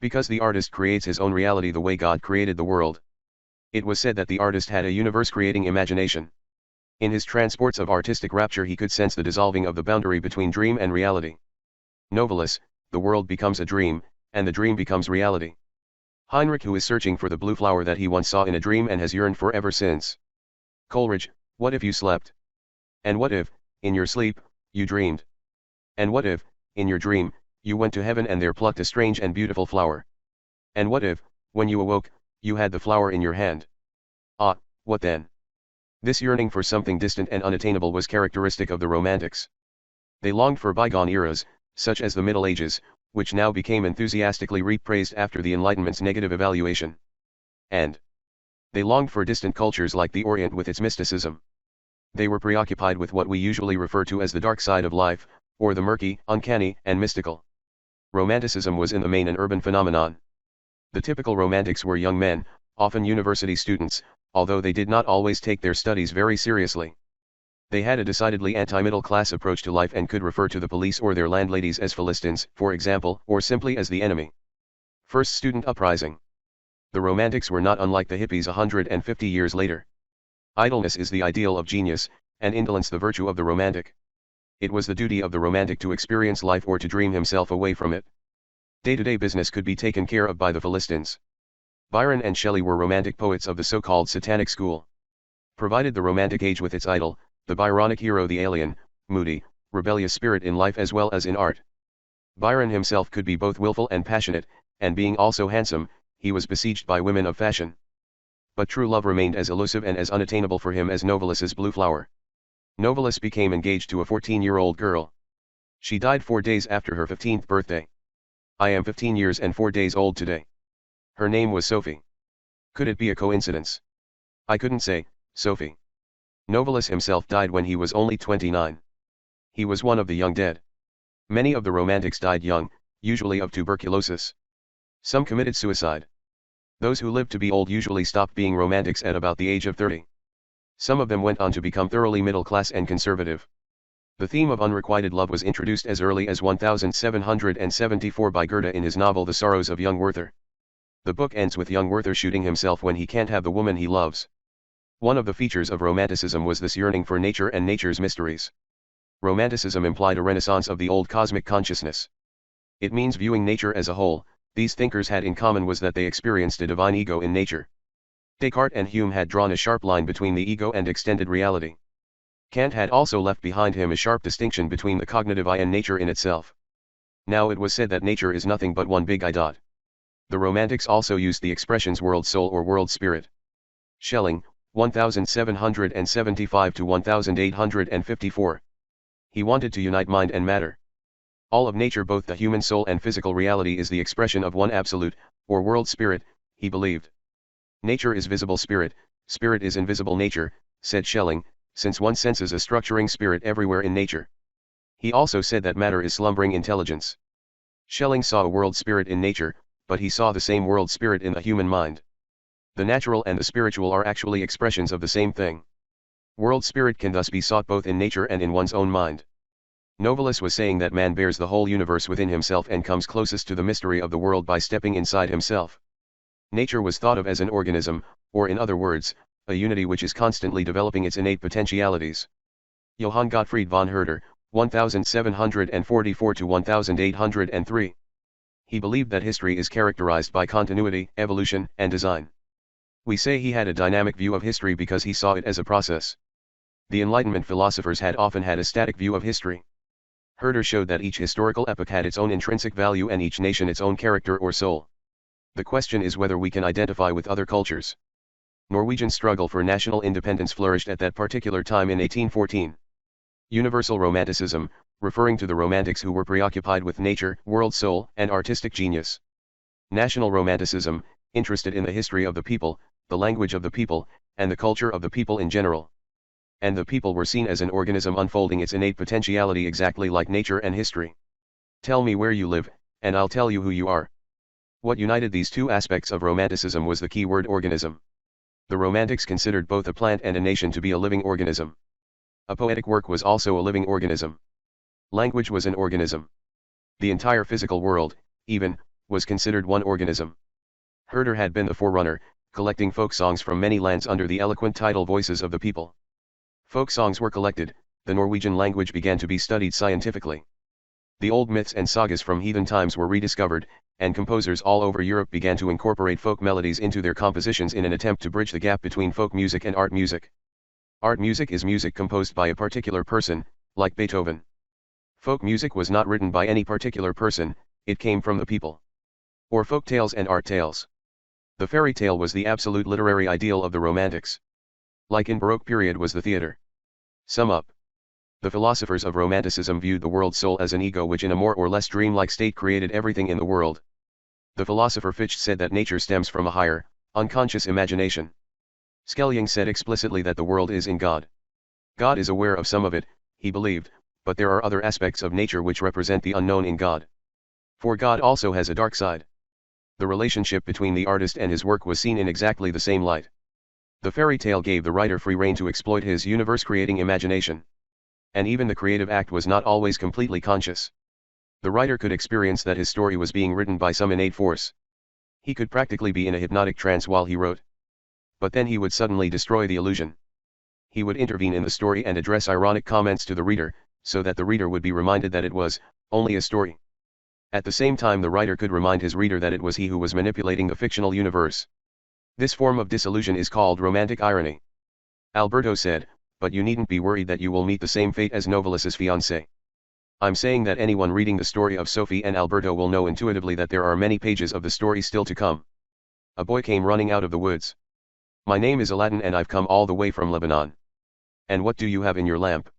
Because the artist creates his own reality the way God created the world. It was said that the artist had a universe-creating imagination. In his transports of artistic rapture he could sense the dissolving of the boundary between dream and reality. Novalis, the world becomes a dream, and the dream becomes reality. Heinrich, who is searching for the blue flower that he once saw in a dream and has yearned for ever since. Coleridge, what if you slept? And what if, in your sleep, you dreamed? And what if, in your dream, you went to heaven and there plucked a strange and beautiful flower? And what if, when you awoke, you had the flower in your hand? Ah, what then? This yearning for something distant and unattainable was characteristic of the Romantics. They longed for bygone eras, such as the Middle Ages, which now became enthusiastically repraised after the Enlightenment's negative evaluation. And they longed for distant cultures like the Orient with its mysticism. They were preoccupied with what we usually refer to as the dark side of life, or the murky, uncanny, and mystical. Romanticism was in the main an urban phenomenon. The typical Romantics were young men, often university students, although they did not always take their studies very seriously. They had a decidedly anti-middle class approach to life and could refer to the police or their landladies as Philistines, for example, or simply as the enemy. First student uprising. The Romantics were not unlike the hippies 150 years later. Idleness is the ideal of genius, and indolence the virtue of the Romantic. It was the duty of the Romantic to experience life or to dream himself away from it. Day-to-day business could be taken care of by the Philistines. Byron and Shelley were Romantic poets of the so-called Satanic school. Provided the Romantic age with its idol, the Byronic hero, the alien, moody, rebellious spirit in life as well as in art. Byron himself could be both willful and passionate, and being also handsome, he was besieged by women of fashion. But true love remained as elusive and as unattainable for him as Novalis' blue flower. Novalis became engaged to a 14-year-old girl. She died 4 days after her 15th birthday. I am 15 years and 4 days old today. Her name was Sophie. Could it be a coincidence? I couldn't say, Sophie. Novalis himself died when he was only 29. He was one of the young dead. Many of the Romantics died young, usually of tuberculosis. Some committed suicide. Those who lived to be old usually stopped being Romantics at about the age of 30. Some of them went on to become thoroughly middle class and conservative. The theme of unrequited love was introduced as early as 1774 by Goethe in his novel The Sorrows of Young Werther. The book ends with young Werther shooting himself when he can't have the woman he loves. One of the features of Romanticism was this yearning for nature and nature's mysteries. Romanticism implied a renaissance of the old cosmic consciousness. It means viewing nature as a whole. These thinkers had in common was that they experienced a divine ego in nature. Descartes and Hume had drawn a sharp line between the ego and extended reality. Kant had also left behind him a sharp distinction between the cognitive I and nature in itself. Now it was said that nature is nothing but one big I. The Romantics also used the expressions world soul or world spirit. Schelling, 1775 to 1854. He wanted to unite mind and matter. All of nature, both the human soul and physical reality, is the expression of one absolute, or world spirit, he believed. Nature is visible spirit, Spirit is invisible nature, said Schelling, since one senses a structuring spirit everywhere in nature. He also said that matter is slumbering intelligence. Schelling saw a world spirit in nature, but he saw the same world spirit in the human mind. The natural and the spiritual are actually expressions of the same thing. World spirit can thus be sought both in nature and in one's own mind. Novalis was saying that man bears the whole universe within himself and comes closest to the mystery of the world by stepping inside himself. Nature was thought of as an organism, or in other words, a unity which is constantly developing its innate potentialities. Johann Gottfried von Herder, 1744 to 1803. He believed that history is characterized by continuity, evolution, and design. We say he had a dynamic view of history because he saw it as a process. The Enlightenment philosophers had often had a static view of history. Herder showed that each historical epoch had its own intrinsic value and each nation its own character or soul. The question is whether we can identify with other cultures. Norwegian struggle for national independence flourished at that particular time in 1814. Universal Romanticism, referring to the Romantics who were preoccupied with nature, world soul, and artistic genius. National Romanticism, interested in the history of the people, the language of the people, and the culture of the people in general. And the people were seen as an organism unfolding its innate potentiality exactly like nature and history. Tell me where you live, and I'll tell you who you are. What united these two aspects of Romanticism was the key word organism. The Romantics considered both a plant and a nation to be a living organism. A poetic work was also a living organism. Language was an organism. The entire physical world, even, was considered one organism. Herder had been the forerunner, collecting folk songs from many lands under the eloquent tidal voices of the people. Folk songs were collected, the Norwegian language began to be studied scientifically. The old myths and sagas from heathen times were rediscovered, and composers all over Europe began to incorporate folk melodies into their compositions in an attempt to bridge the gap between folk music and art music. Art music is music composed by a particular person, like Beethoven. Folk music was not written by any particular person, it came from the people. Or folk tales and art tales. The fairy tale was the absolute literary ideal of the Romantics. Like in Baroque period was the theatre. Sum up. The philosophers of Romanticism viewed the world soul as an ego which in a more or less dreamlike state created everything in the world. The philosopher Fichte said that nature stems from a higher, unconscious imagination. Schelling said explicitly that the world is in God. God is aware of some of it, he believed, but there are other aspects of nature which represent the unknown in God. For God also has a dark side. The relationship between the artist and his work was seen in exactly the same light. The fairy tale gave the writer free rein to exploit his universe-creating imagination. And even the creative act was not always completely conscious. The writer could experience that his story was being written by some innate force. He could practically be in a hypnotic trance while he wrote. But then he would suddenly destroy the illusion. He would intervene in the story and address ironic comments to the reader, so that the reader would be reminded that it was only a story. At the same time the writer could remind his reader that it was he who was manipulating the fictional universe. This form of disillusion is called romantic irony. Alberto said, but you needn't be worried that you will meet the same fate as Novalis' fiancée. I'm saying that anyone reading the story of Sophie and Alberto will know intuitively that there are many pages of the story still to come. A boy came running out of the woods. My name is Aladdin and I've come all the way from Lebanon. And what do you have in your lamp?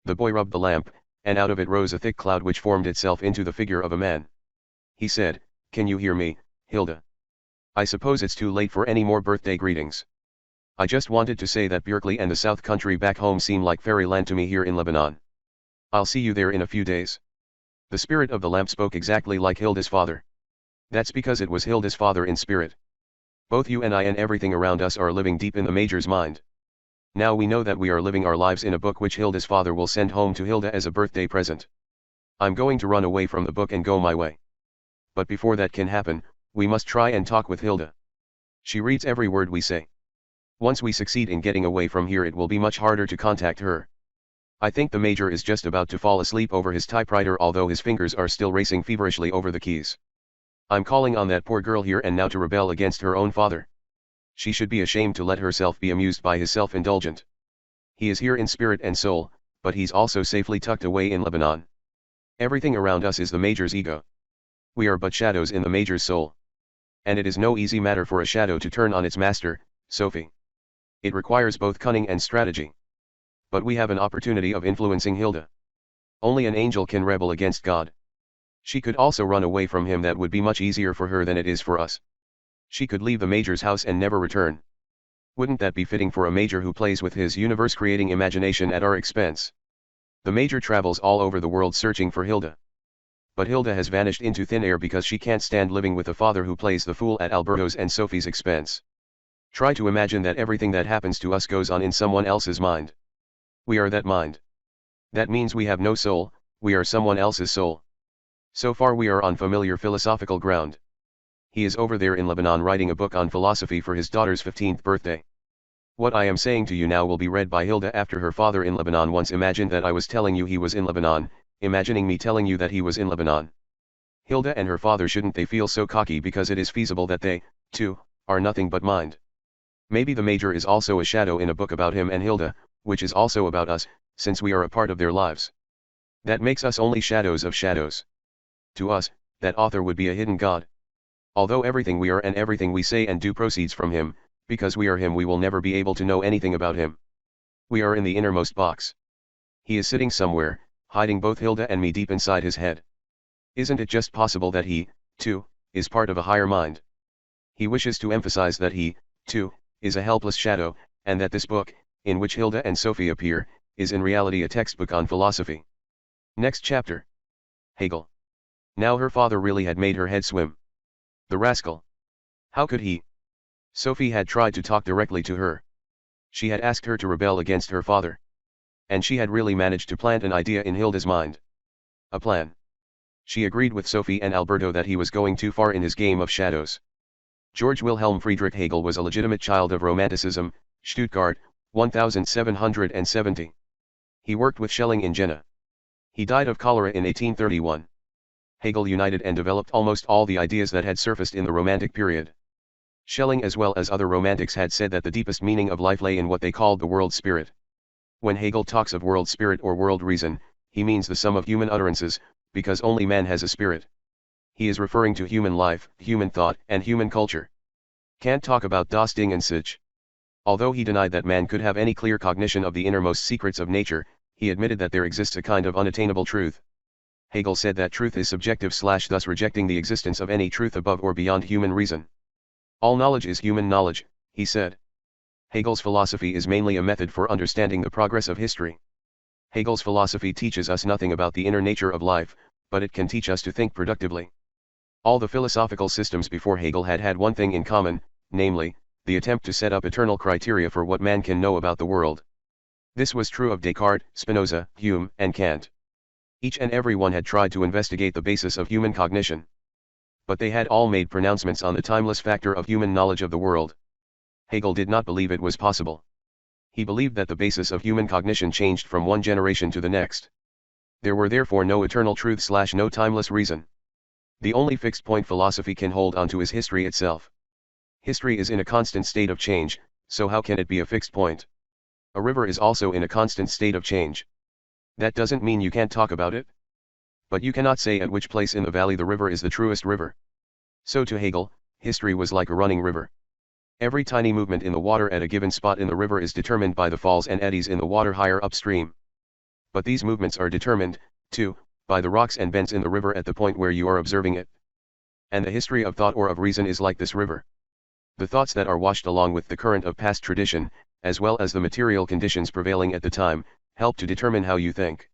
The boy rubbed the lamp, and out of it rose a thick cloud which formed itself into the figure of a man. He said, can you hear me, Hilda? I suppose it's too late for any more birthday greetings. I just wanted to say that Berkeley and the South Country back home seem like fairyland to me here in Lebanon. I'll see you there in a few days. The spirit of the lamp spoke exactly like Hilda's father. That's because it was Hilda's father in spirit. Both you and I and everything around us are living deep in the Major's mind. Now we know that we are living our lives in a book which Hilda's father will send home to Hilda as a birthday present. I'm going to run away from the book and go my way. But before that can happen, we must try and talk with Hilda. She reads every word we say. Once we succeed in getting away from here it will be much harder to contact her. I think the Major is just about to fall asleep over his typewriter although his fingers are still racing feverishly over the keys. I'm calling on that poor girl here and now to rebel against her own father. She should be ashamed to let herself be amused by his self-indulgent. He is here in spirit and soul, but he's also safely tucked away in Lebanon. Everything around us is the Major's ego. We are but shadows in the Major's soul. And it is no easy matter for a shadow to turn on its master, Sophie. It requires both cunning and strategy. But we have an opportunity of influencing Hilda. Only an angel can rebel against God. She could also run away from him. That would be much easier for her than it is for us. She could leave the Major's house and never return. Wouldn't that be fitting for a major who plays with his universe-creating imagination at our expense? The major travels all over the world searching for Hilda. But Hilda has vanished into thin air because she can't stand living with a father who plays the fool at Alberto's and Sophie's expense. Try to imagine that everything that happens to us goes on in someone else's mind. We are that mind. That means we have no soul, we are someone else's soul. So far we are on familiar philosophical ground. He is over there in Lebanon writing a book on philosophy for his daughter's 15th birthday. What I am saying to you now will be read by Hilda after her father in Lebanon once imagined that I was telling you he was in Lebanon, imagining me telling you that he was in Lebanon. Hilda and her father, shouldn't they feel so cocky because it is feasible that they, too, are nothing but mind? Maybe the major is also a shadow in a book about him and Hilda, which is also about us, since we are a part of their lives. That makes us only shadows of shadows. To us, that author would be a hidden god. Although everything we are and everything we say and do proceeds from him, because we are him, we will never be able to know anything about him. We are in the innermost box. He is sitting somewhere, hiding both Hilda and me deep inside his head. Isn't it just possible that he, too, is part of a higher mind? He wishes to emphasize that he, too, is a helpless shadow, and that this book, in which Hilda and Sophie appear, is in reality a textbook on philosophy. Next chapter. Hegel. Now her father really had made her head swim. The rascal. How could he? Sophie had tried to talk directly to her. She had asked her to rebel against her father. And she had really managed to plant an idea in Hilda's mind. A plan. She agreed with Sophie and Alberto that he was going too far in his game of shadows. George Wilhelm Friedrich Hegel was a legitimate child of Romanticism, Stuttgart, 1770. He worked with Schelling in Jena. He died of cholera in 1831. Hegel united and developed almost all the ideas that had surfaced in the Romantic period. Schelling as well as other Romantics had said that the deepest meaning of life lay in what they called the world spirit. When Hegel talks of world spirit or world reason, he means the sum of human utterances, because only man has a spirit. He is referring to human life, human thought, and human culture. Kant talk about das Ding an sich. Although he denied that man could have any clear cognition of the innermost secrets of nature, he admitted that there exists a kind of unattainable truth. Hegel said that truth is subjective, thus rejecting the existence of any truth above or beyond human reason. All knowledge is human knowledge, he said. Hegel's philosophy is mainly a method for understanding the progress of history. Hegel's philosophy teaches us nothing about the inner nature of life, but it can teach us to think productively. All the philosophical systems before Hegel had one thing in common, namely, the attempt to set up eternal criteria for what man can know about the world. This was true of Descartes, Spinoza, Hume, and Kant. Each and every one had tried to investigate the basis of human cognition. But they had all made pronouncements on the timeless factor of human knowledge of the world. Hegel did not believe it was possible. He believed that the basis of human cognition changed from one generation to the next. There were therefore no eternal truth/no timeless reason. The only fixed point philosophy can hold onto is history itself. History is in a constant state of change, so how can it be a fixed point? A river is also in a constant state of change. That doesn't mean you can't talk about it. But you cannot say at which place in the valley the river is the truest river. So to Hegel, history was like a running river. Every tiny movement in the water at a given spot in the river is determined by the falls and eddies in the water higher upstream. But these movements are determined, too, by the rocks and bends in the river at the point where you are observing it. And the history of thought or of reason is like this river. The thoughts that are washed along with the current of past tradition, as well as the material conditions prevailing at the time, help to determine how you think.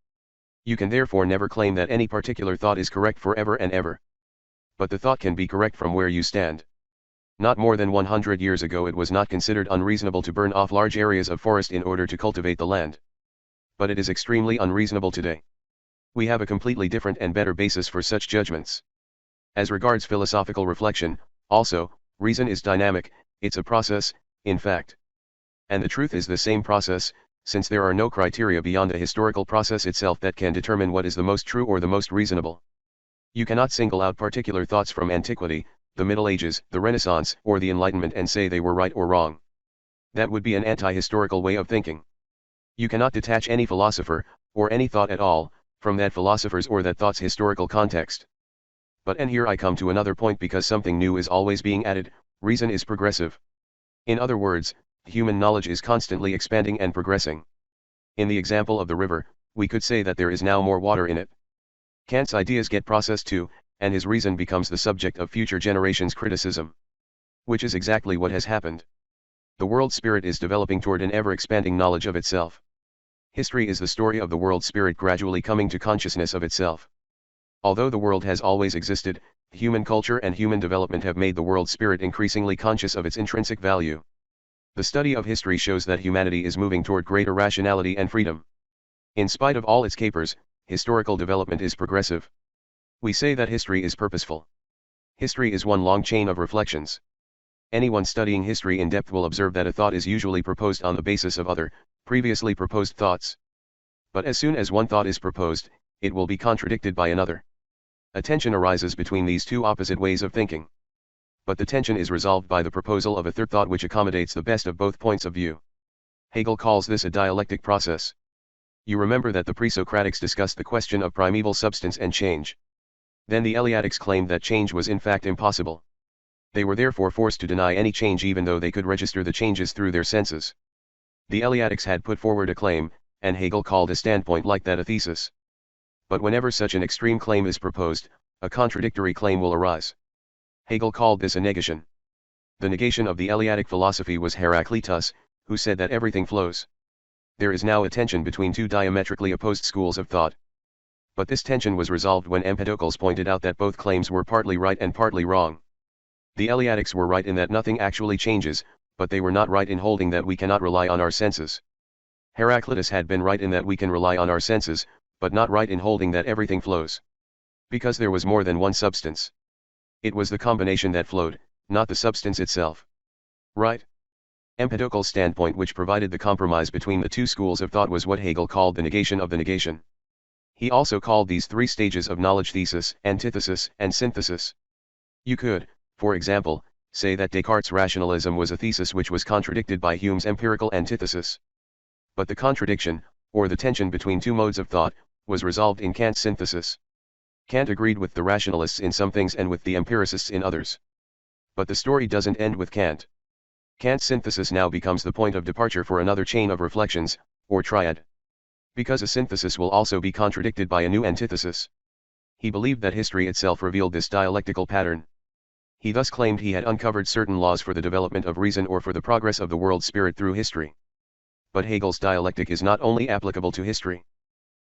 You can therefore never claim that any particular thought is correct forever and ever. But the thought can be correct from where you stand. Not more than 100 years ago it was not considered unreasonable to burn off large areas of forest in order to cultivate the land. But it is extremely unreasonable today. We have a completely different and better basis for such judgments. As regards philosophical reflection, also, reason is dynamic, it's a process, in fact. And the truth is the same process, since there are no criteria beyond the historical process itself that can determine what is the most true or the most reasonable. You cannot single out particular thoughts from antiquity, the Middle Ages, the Renaissance, or the Enlightenment and say they were right or wrong. That would be an anti-historical way of thinking. You cannot detach any philosopher, or any thought at all, from that philosopher's or that thought's historical context. But and here I come to another point, because something new is always being added, reason is progressive. In other words, human knowledge is constantly expanding and progressing. In the example of the river, we could say that there is now more water in it. Kant's ideas get processed too, and his reason becomes the subject of future generations' criticism. Which is exactly what has happened. The world spirit is developing toward an ever-expanding knowledge of itself. History is the story of the world spirit gradually coming to consciousness of itself. Although the world has always existed, human culture and human development have made the world spirit increasingly conscious of its intrinsic value. The study of history shows that humanity is moving toward greater rationality and freedom. In spite of all its capers, historical development is progressive. We say that history is purposeful. History is one long chain of reflections. Anyone studying history in depth will observe that a thought is usually proposed on the basis of other, previously proposed thoughts. But as soon as one thought is proposed, it will be contradicted by another. A tension arises between these two opposite ways of thinking. But the tension is resolved by the proposal of a third thought which accommodates the best of both points of view. Hegel calls this a dialectic process. You remember that the pre-Socratics discussed the question of primeval substance and change. Then the Eleatics claimed that change was in fact impossible. They were therefore forced to deny any change even though they could register the changes through their senses. The Eleatics had put forward a claim, and Hegel called a standpoint like that a thesis. But whenever such an extreme claim is proposed, a contradictory claim will arise. Hegel called this a negation. The negation of the Eleatic philosophy was Heraclitus, who said that everything flows. There is now a tension between two diametrically opposed schools of thought. But this tension was resolved when Empedocles pointed out that both claims were partly right and partly wrong. The Eleatics were right in that nothing actually changes, but they were not right in holding that we cannot rely on our senses. Heraclitus had been right in that we can rely on our senses, but not right in holding that everything flows. Because there was more than one substance. It was the combination that flowed, not the substance itself. Right? Empedocles' standpoint, which provided the compromise between the two schools of thought, was what Hegel called the negation of the negation. He also called these three stages of knowledge thesis, antithesis, and synthesis. You could, for example, say that Descartes' rationalism was a thesis which was contradicted by Hume's empirical antithesis. But the contradiction, or the tension between two modes of thought, was resolved in Kant's synthesis. Kant agreed with the rationalists in some things and with the empiricists in others. But the story doesn't end with Kant. Kant's synthesis now becomes the point of departure for another chain of reflections, or triad. Because a synthesis will also be contradicted by a new antithesis. He believed that history itself revealed this dialectical pattern. He thus claimed he had uncovered certain laws for the development of reason or for the progress of the world spirit through history. But Hegel's dialectic is not only applicable to history.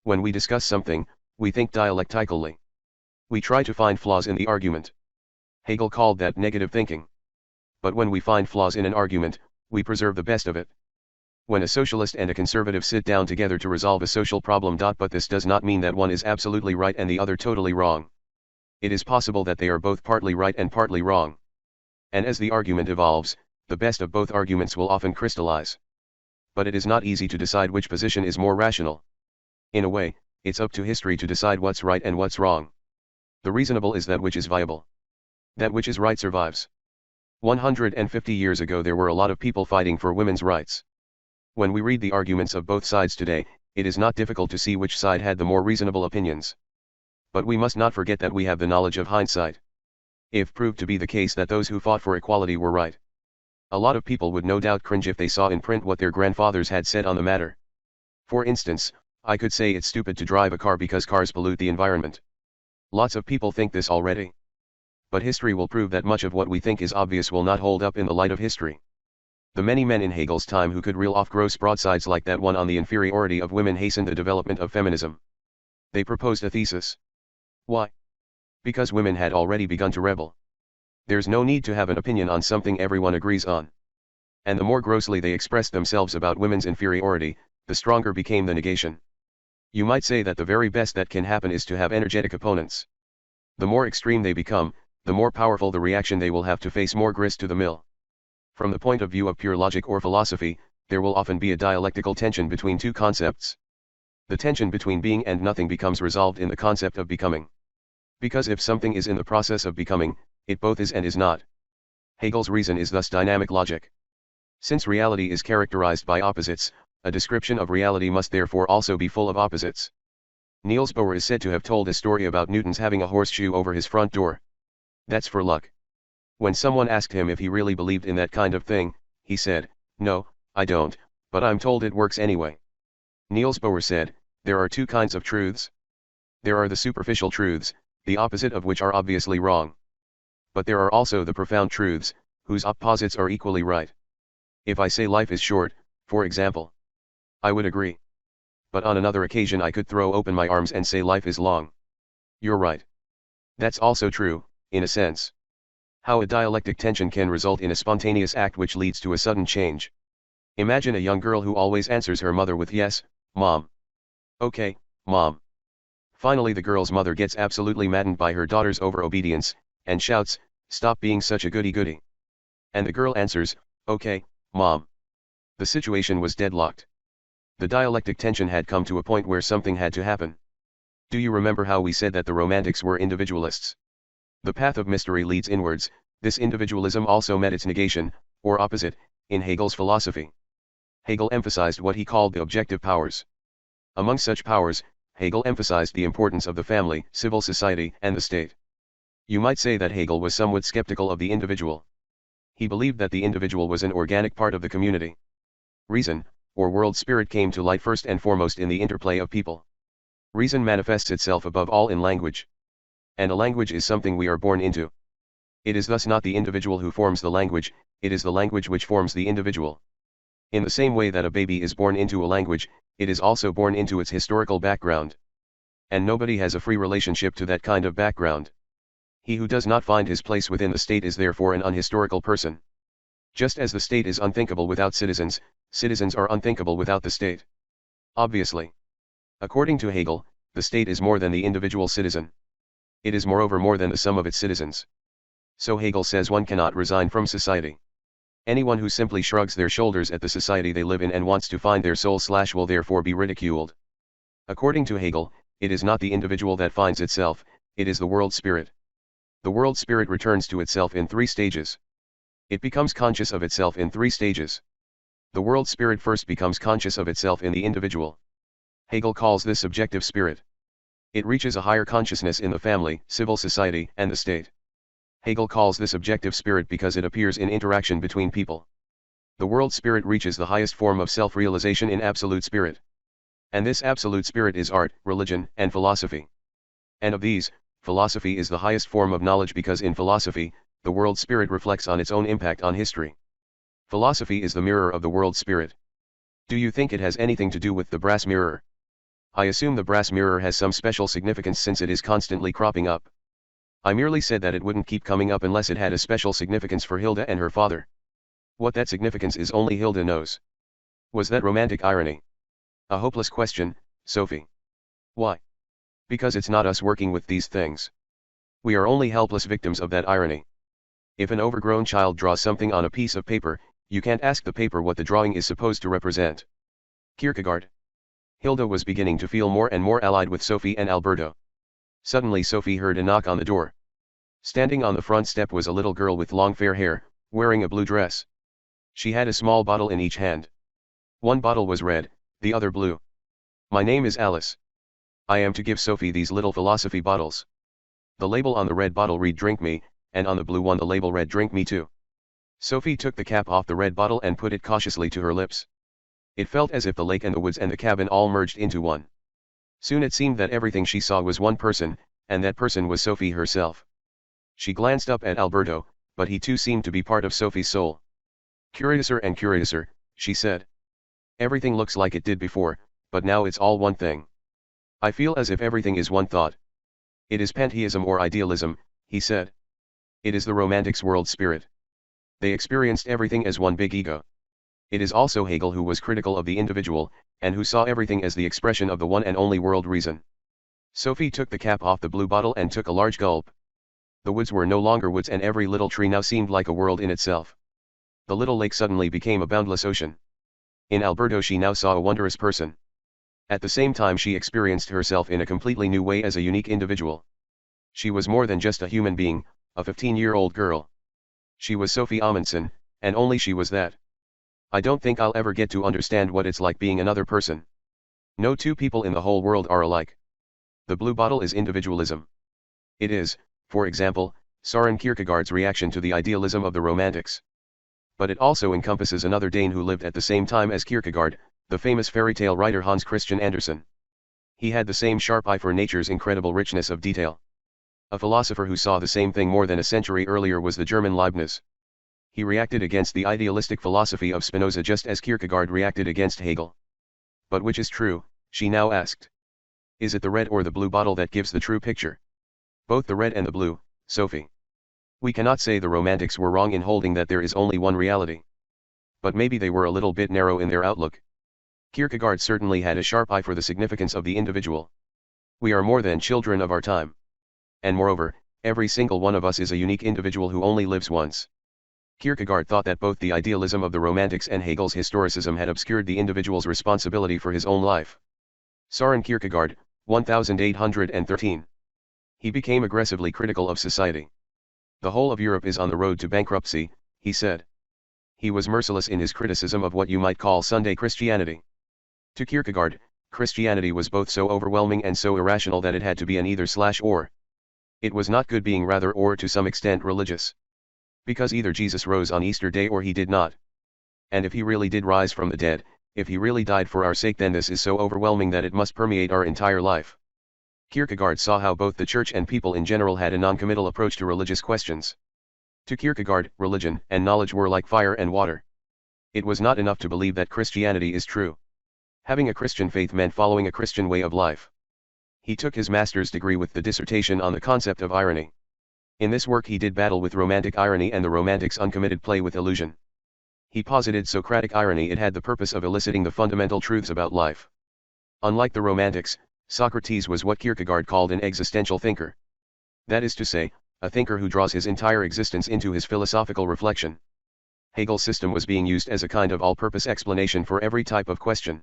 When we discuss something, we think dialectically. We try to find flaws in the argument. Hegel called that negative thinking. But when we find flaws in an argument, we preserve the best of it. When a socialist and a conservative sit down together to resolve a social problem. But this does not mean that one is absolutely right and the other totally wrong. It is possible that they are both partly right and partly wrong. And as the argument evolves, the best of both arguments will often crystallize. But it is not easy to decide which position is more rational. In a way, it's up to history to decide what's right and what's wrong. The reasonable is that which is viable. That which is right survives. 150 years ago there were a lot of people fighting for women's rights. When we read the arguments of both sides today, it is not difficult to see which side had the more reasonable opinions. But we must not forget that we have the knowledge of hindsight. If proved to be the case that those who fought for equality were right, a lot of people would no doubt cringe if they saw in print what their grandfathers had said on the matter. For instance, I could say it's stupid to drive a car because cars pollute the environment. Lots of people think this already. But history will prove that much of what we think is obvious will not hold up in the light of history. The many men in Hegel's time who could reel off gross broadsides like that one on the inferiority of women hastened the development of feminism. They proposed a thesis. Why? Because women had already begun to rebel. There's no need to have an opinion on something everyone agrees on. And the more grossly they expressed themselves about women's inferiority, the stronger became the negation. You might say that the very best that can happen is to have energetic opponents. The more extreme they become, the more powerful the reaction they will have to face more grist to the mill. From the point of view of pure logic or philosophy, there will often be a dialectical tension between two concepts. The tension between being and nothing becomes resolved in the concept of becoming. Because if something is in the process of becoming, it both is and is not. Hegel's reason is thus dynamic logic. Since reality is characterized by opposites, a description of reality must therefore also be full of opposites. Niels Bohr is said to have told a story about Newton's having a horseshoe over his front door. That's for luck. When someone asked him if he really believed in that kind of thing, he said, "No, I don't, but I'm told it works anyway." Niels Bohr said, "There are two kinds of truths. There are the superficial truths, the opposite of which are obviously wrong. But there are also the profound truths, whose opposites are equally right. If I say life is short, for example, I would agree. But on another occasion I could throw open my arms and say life is long. You're right. That's also true, in a sense. How a dialectic tension can result in a spontaneous act which leads to a sudden change. Imagine a young girl who always answers her mother with yes, Mom. Okay, Mom. Finally the girl's mother gets absolutely maddened by her daughter's over-obedience, and shouts, stop being such a goody-goody. And the girl answers, okay, Mom. The situation was deadlocked. The dialectic tension had come to a point where something had to happen. Do you remember how we said that the Romantics were individualists? The path of mystery leads inwards. This individualism also met its negation, or opposite, in Hegel's philosophy. Hegel emphasized what he called the objective powers. Among such powers, Hegel emphasized the importance of the family, civil society, and the state. You might say that Hegel was somewhat skeptical of the individual. He believed that the individual was an organic part of the community. Reason, or world spirit, came to light first and foremost in the interplay of people. Reason manifests itself above all in language. And a language is something we are born into. It is thus not the individual who forms the language, it is the language which forms the individual. In the same way that a baby is born into a language, it is also born into its historical background. And nobody has a free relationship to that kind of background. He who does not find his place within the state is therefore an unhistorical person. Just as the state is unthinkable without citizens, citizens are unthinkable without the state. Obviously. According to Hegel, the state is more than the individual citizen. It is moreover more than the sum of its citizens. So Hegel says one cannot resign from society. Anyone who simply shrugs their shoulders at the society they live in and wants to find their soul / will therefore be ridiculed. According to Hegel, it is not the individual that finds itself, it is the world spirit. The world spirit returns to itself in 3 stages. It becomes conscious of itself in 3 stages. The world spirit first becomes conscious of itself in the individual. Hegel calls this subjective spirit. It reaches a higher consciousness in the family, civil society, and the state. Hegel calls this objective spirit because it appears in interaction between people. The world spirit reaches the highest form of self-realization in absolute spirit. And this absolute spirit is art, religion, and philosophy. And of these, philosophy is the highest form of knowledge because in philosophy, the world spirit reflects on its own impact on history. Philosophy is the mirror of the world spirit. Do you think it has anything to do with the brass mirror? I assume the brass mirror has some special significance since it is constantly cropping up. I merely said that it wouldn't keep coming up unless it had a special significance for Hilda and her father. What that significance is only Hilda knows. Was that romantic irony? A hopeless question, Sophie. Why? Because it's not us working with these things. We are only helpless victims of that irony. If an overgrown child draws something on a piece of paper, you can't ask the paper what the drawing is supposed to represent. Kierkegaard. Hilda was beginning to feel more and more allied with Sophie and Alberto. Suddenly Sophie heard a knock on the door. Standing on the front step was a little girl with long fair hair, wearing a blue dress. She had a small bottle in each hand. One bottle was red, the other blue. My name is Alice. I am to give Sophie these little philosophy bottles. The label on the red bottle read Drink Me, and on the blue one the label read Drink Me Too. Sophie took the cap off the red bottle and put it cautiously to her lips. It felt as if the lake and the woods and the cabin all merged into one. Soon it seemed that everything she saw was one person, and that person was Sophie herself. She glanced up at Alberto, but he too seemed to be part of Sophie's soul. Curiouser and curiouser, she said. Everything looks like it did before, but now it's all one thing. I feel as if everything is one thought. It is pantheism or idealism, he said. It is the Romantics' world spirit. They experienced everything as one big ego. It is also Hegel who was critical of the individual, and who saw everything as the expression of the one and only world reason. Sophie took the cap off the blue bottle and took a large gulp. The woods were no longer woods and every little tree now seemed like a world in itself. The little lake suddenly became a boundless ocean. In Alberto she now saw a wondrous person. At the same time she experienced herself in a completely new way as a unique individual. She was more than just a human being, a 15-year-old girl. She was Sophie Amundsen, and only she was that. I don't think I'll ever get to understand what it's like being another person. No two people in the whole world are alike. The blue bottle is individualism. It is, for example, Søren Kierkegaard's reaction to the idealism of the Romantics. But it also encompasses another Dane who lived at the same time as Kierkegaard, the famous fairy tale writer Hans Christian Andersen. He had the same sharp eye for nature's incredible richness of detail. A philosopher who saw the same thing more than a century earlier was the German Leibniz. He reacted against the idealistic philosophy of Spinoza just as Kierkegaard reacted against Hegel. But which is true, she now asked. Is it the red or the blue bottle that gives the true picture? Both the red and the blue, Sophie. We cannot say the Romantics were wrong in holding that there is only one reality. But maybe they were a little bit narrow in their outlook. Kierkegaard certainly had a sharp eye for the significance of the individual. We are more than children of our time. And moreover, every single one of us is a unique individual who only lives once. Kierkegaard thought that both the idealism of the Romantics and Hegel's historicism had obscured the individual's responsibility for his own life. Søren Kierkegaard, 1813. He became aggressively critical of society. The whole of Europe is on the road to bankruptcy, he said. He was merciless in his criticism of what you might call Sunday Christianity. To Kierkegaard, Christianity was both so overwhelming and so irrational that it had to be an either/or. It was not good being rather or to some extent religious. Because either Jesus rose on Easter Day or he did not. And if he really did rise from the dead, if he really died for our sake, then this is so overwhelming that it must permeate our entire life. Kierkegaard saw how both the church and people in general had a non-committal approach to religious questions. To Kierkegaard, religion and knowledge were like fire and water. It was not enough to believe that Christianity is true. Having a Christian faith meant following a Christian way of life. He took his master's degree with the dissertation on the concept of irony. In this work he did battle with romantic irony and the Romantics' uncommitted play with illusion. He posited Socratic irony. It had the purpose of eliciting the fundamental truths about life. Unlike the Romantics, Socrates was what Kierkegaard called an existential thinker. That is to say, a thinker who draws his entire existence into his philosophical reflection. Hegel's system was being used as a kind of all-purpose explanation for every type of question.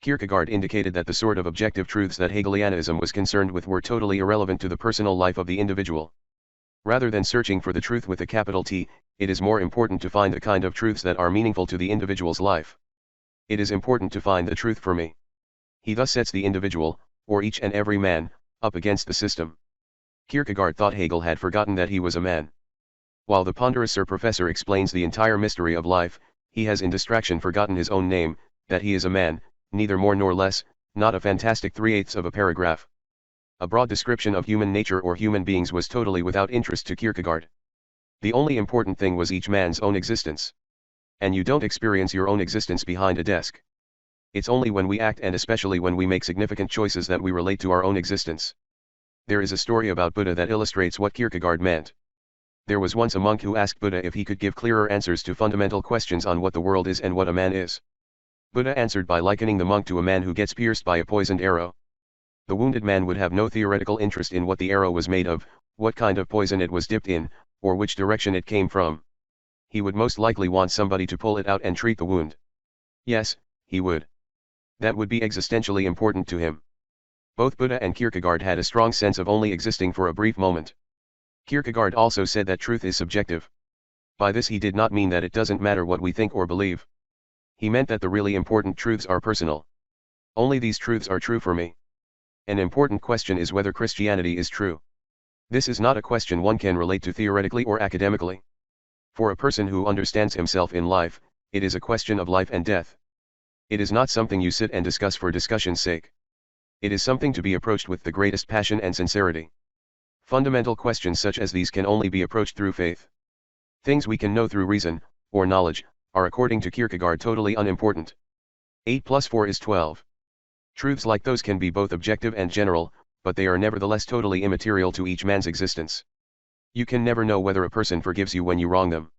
Kierkegaard indicated that the sort of objective truths that Hegelianism was concerned with were totally irrelevant to the personal life of the individual. Rather than searching for the truth with a capital T, it is more important to find the kind of truths that are meaningful to the individual's life. It is important to find the truth for me. He thus sets the individual, or each and every man, up against the system. Kierkegaard thought Hegel had forgotten that he was a man. While the ponderous Sir Professor explains the entire mystery of life, he has in distraction forgotten his own name, that he is a man, neither more nor less, not a fantastic 3/8 of a paragraph. A broad description of human nature or human beings was totally without interest to Kierkegaard. The only important thing was each man's own existence. And you don't experience your own existence behind a desk. It's only when we act and especially when we make significant choices that we relate to our own existence. There is a story about Buddha that illustrates what Kierkegaard meant. There was once a monk who asked Buddha if he could give clearer answers to fundamental questions on what the world is and what a man is. Buddha answered by likening the monk to a man who gets pierced by a poisoned arrow. The wounded man would have no theoretical interest in what the arrow was made of, what kind of poison it was dipped in, or which direction it came from. He would most likely want somebody to pull it out and treat the wound. Yes, he would. That would be existentially important to him. Both Buddha and Kierkegaard had a strong sense of only existing for a brief moment. Kierkegaard also said that truth is subjective. By this he did not mean that it doesn't matter what we think or believe. He meant that the really important truths are personal. Only these truths are true for me. An important question is whether Christianity is true. This is not a question one can relate to theoretically or academically. For a person who understands himself in life, it is a question of life and death. It is not something you sit and discuss for discussion's sake. It is something to be approached with the greatest passion and sincerity. Fundamental questions such as these can only be approached through faith. Things we can know through reason, or knowledge, are according to Kierkegaard totally unimportant. 8 + 4 is 12. Truths like those can be both objective and general, but they are nevertheless totally immaterial to each man's existence. You can never know whether a person forgives you when you wrong them.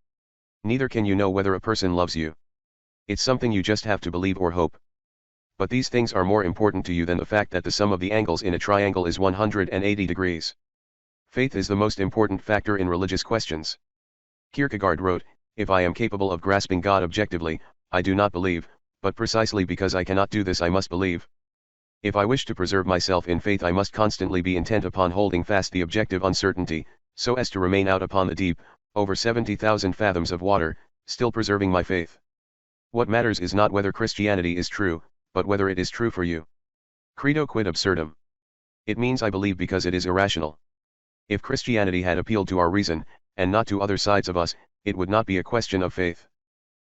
Neither can you know whether a person loves you. It's something you just have to believe or hope. But these things are more important to you than the fact that the sum of the angles in a triangle is 180 degrees. Faith is the most important factor in religious questions. Kierkegaard wrote, "If I am capable of grasping God objectively, I do not believe, but precisely because I cannot do this I must believe. If I wish to preserve myself in faith I must constantly be intent upon holding fast the objective uncertainty, so as to remain out upon the deep, over 70,000 fathoms of water, still preserving my faith. What matters is not whether Christianity is true, but whether it is true for you. Credo quid absurdum. It means I believe because it is irrational. If Christianity had appealed to our reason, and not to other sides of us, it would not be a question of faith."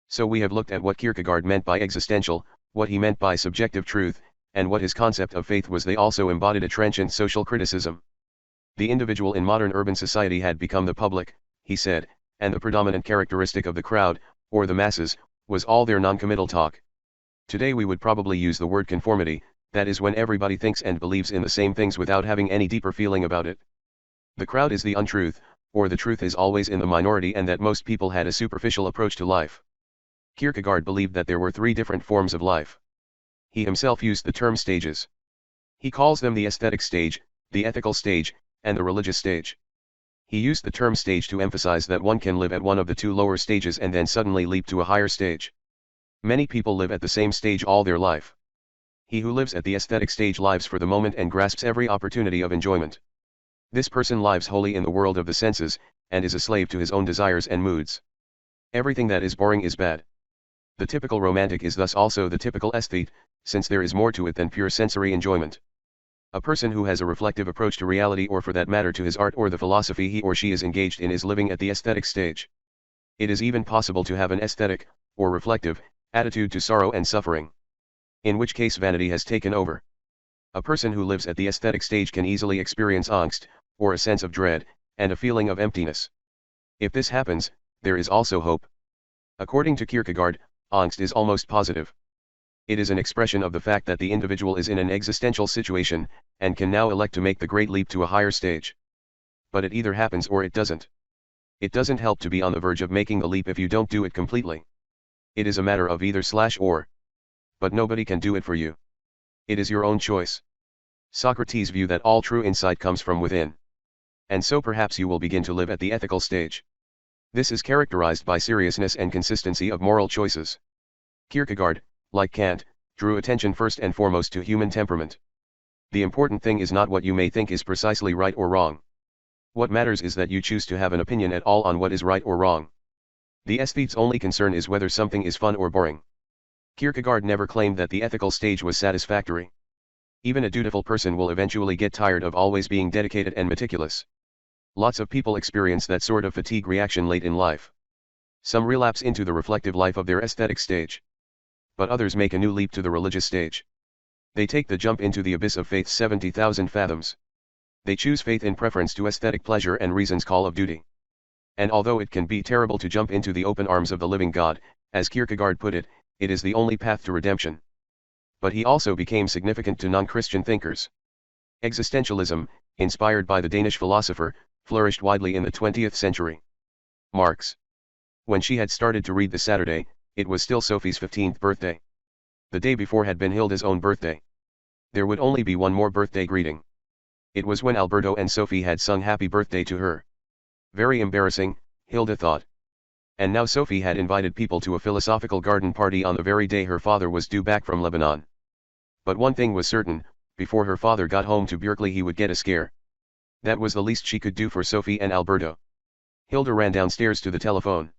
So we have looked at what Kierkegaard meant by existential, what he meant by subjective truth, and what his concept of faith was. They also embodied a trenchant social criticism. The individual in modern urban society had become the public, he said, and the predominant characteristic of the crowd, or the masses, was all their non-committal talk. Today we would probably use the word conformity, that is when everybody thinks and believes in the same things without having any deeper feeling about it. The crowd is the untruth, or the truth is always in the minority, and that most people had a superficial approach to life. Kierkegaard believed that there were three different forms of life. He himself used the term stages. He calls them the aesthetic stage, the ethical stage, and the religious stage. He used the term stage to emphasize that one can live at one of the two lower stages and then suddenly leap to a higher stage. Many people live at the same stage all their life. He who lives at the aesthetic stage lives for the moment and grasps every opportunity of enjoyment. This person lives wholly in the world of the senses, and is a slave to his own desires and moods. Everything that is boring is bad. The typical romantic is thus also the typical aesthete, since there is more to it than pure sensory enjoyment. A person who has a reflective approach to reality, or for that matter to his art or the philosophy he or she is engaged in, is living at the aesthetic stage. It is even possible to have an aesthetic, or reflective, attitude to sorrow and suffering. In which case vanity has taken over. A person who lives at the aesthetic stage can easily experience angst, or a sense of dread, and a feeling of emptiness. If this happens, there is also hope. According to Kierkegaard, angst is almost positive. It is an expression of the fact that the individual is in an existential situation, and can now elect to make the great leap to a higher stage. But it either happens or it doesn't. It doesn't help to be on the verge of making the leap if you don't do it completely. It is a matter of either/or. But nobody can do it for you. It is your own choice. Socrates' view that all true insight comes from within. And so perhaps you will begin to live at the ethical stage. This is characterized by seriousness and consistency of moral choices. Kierkegaard, like Kant, drew attention first and foremost to human temperament. The important thing is not what you may think is precisely right or wrong. What matters is that you choose to have an opinion at all on what is right or wrong. The aesthete's only concern is whether something is fun or boring. Kierkegaard never claimed that the ethical stage was satisfactory. Even a dutiful person will eventually get tired of always being dedicated and meticulous. Lots of people experience that sort of fatigue reaction late in life. Some relapse into the reflective life of their aesthetic stage. But others make a new leap to the religious stage. They take the jump into the abyss of faith's 70,000 fathoms. They choose faith in preference to aesthetic pleasure and reason's call of duty. And although it can be terrible to jump into the open arms of the living God, as Kierkegaard put it, it is the only path to redemption. But he also became significant to non-Christian thinkers. Existentialism, inspired by the Danish philosopher, flourished widely in the 20th century. Marx. When she had started to read the Saturday, it was still Sophie's 15th birthday. The day before had been Hilda's own birthday. There would only be one more birthday greeting. It was when Alberto and Sophie had sung happy birthday to her. Very embarrassing, Hilda thought. And now Sophie had invited people to a philosophical garden party on the very day her father was due back from Lebanon. But one thing was certain, before her father got home to Berkeley he would get a scare. That was the least she could do for Sophie and Alberto. Hilda ran downstairs to the telephone.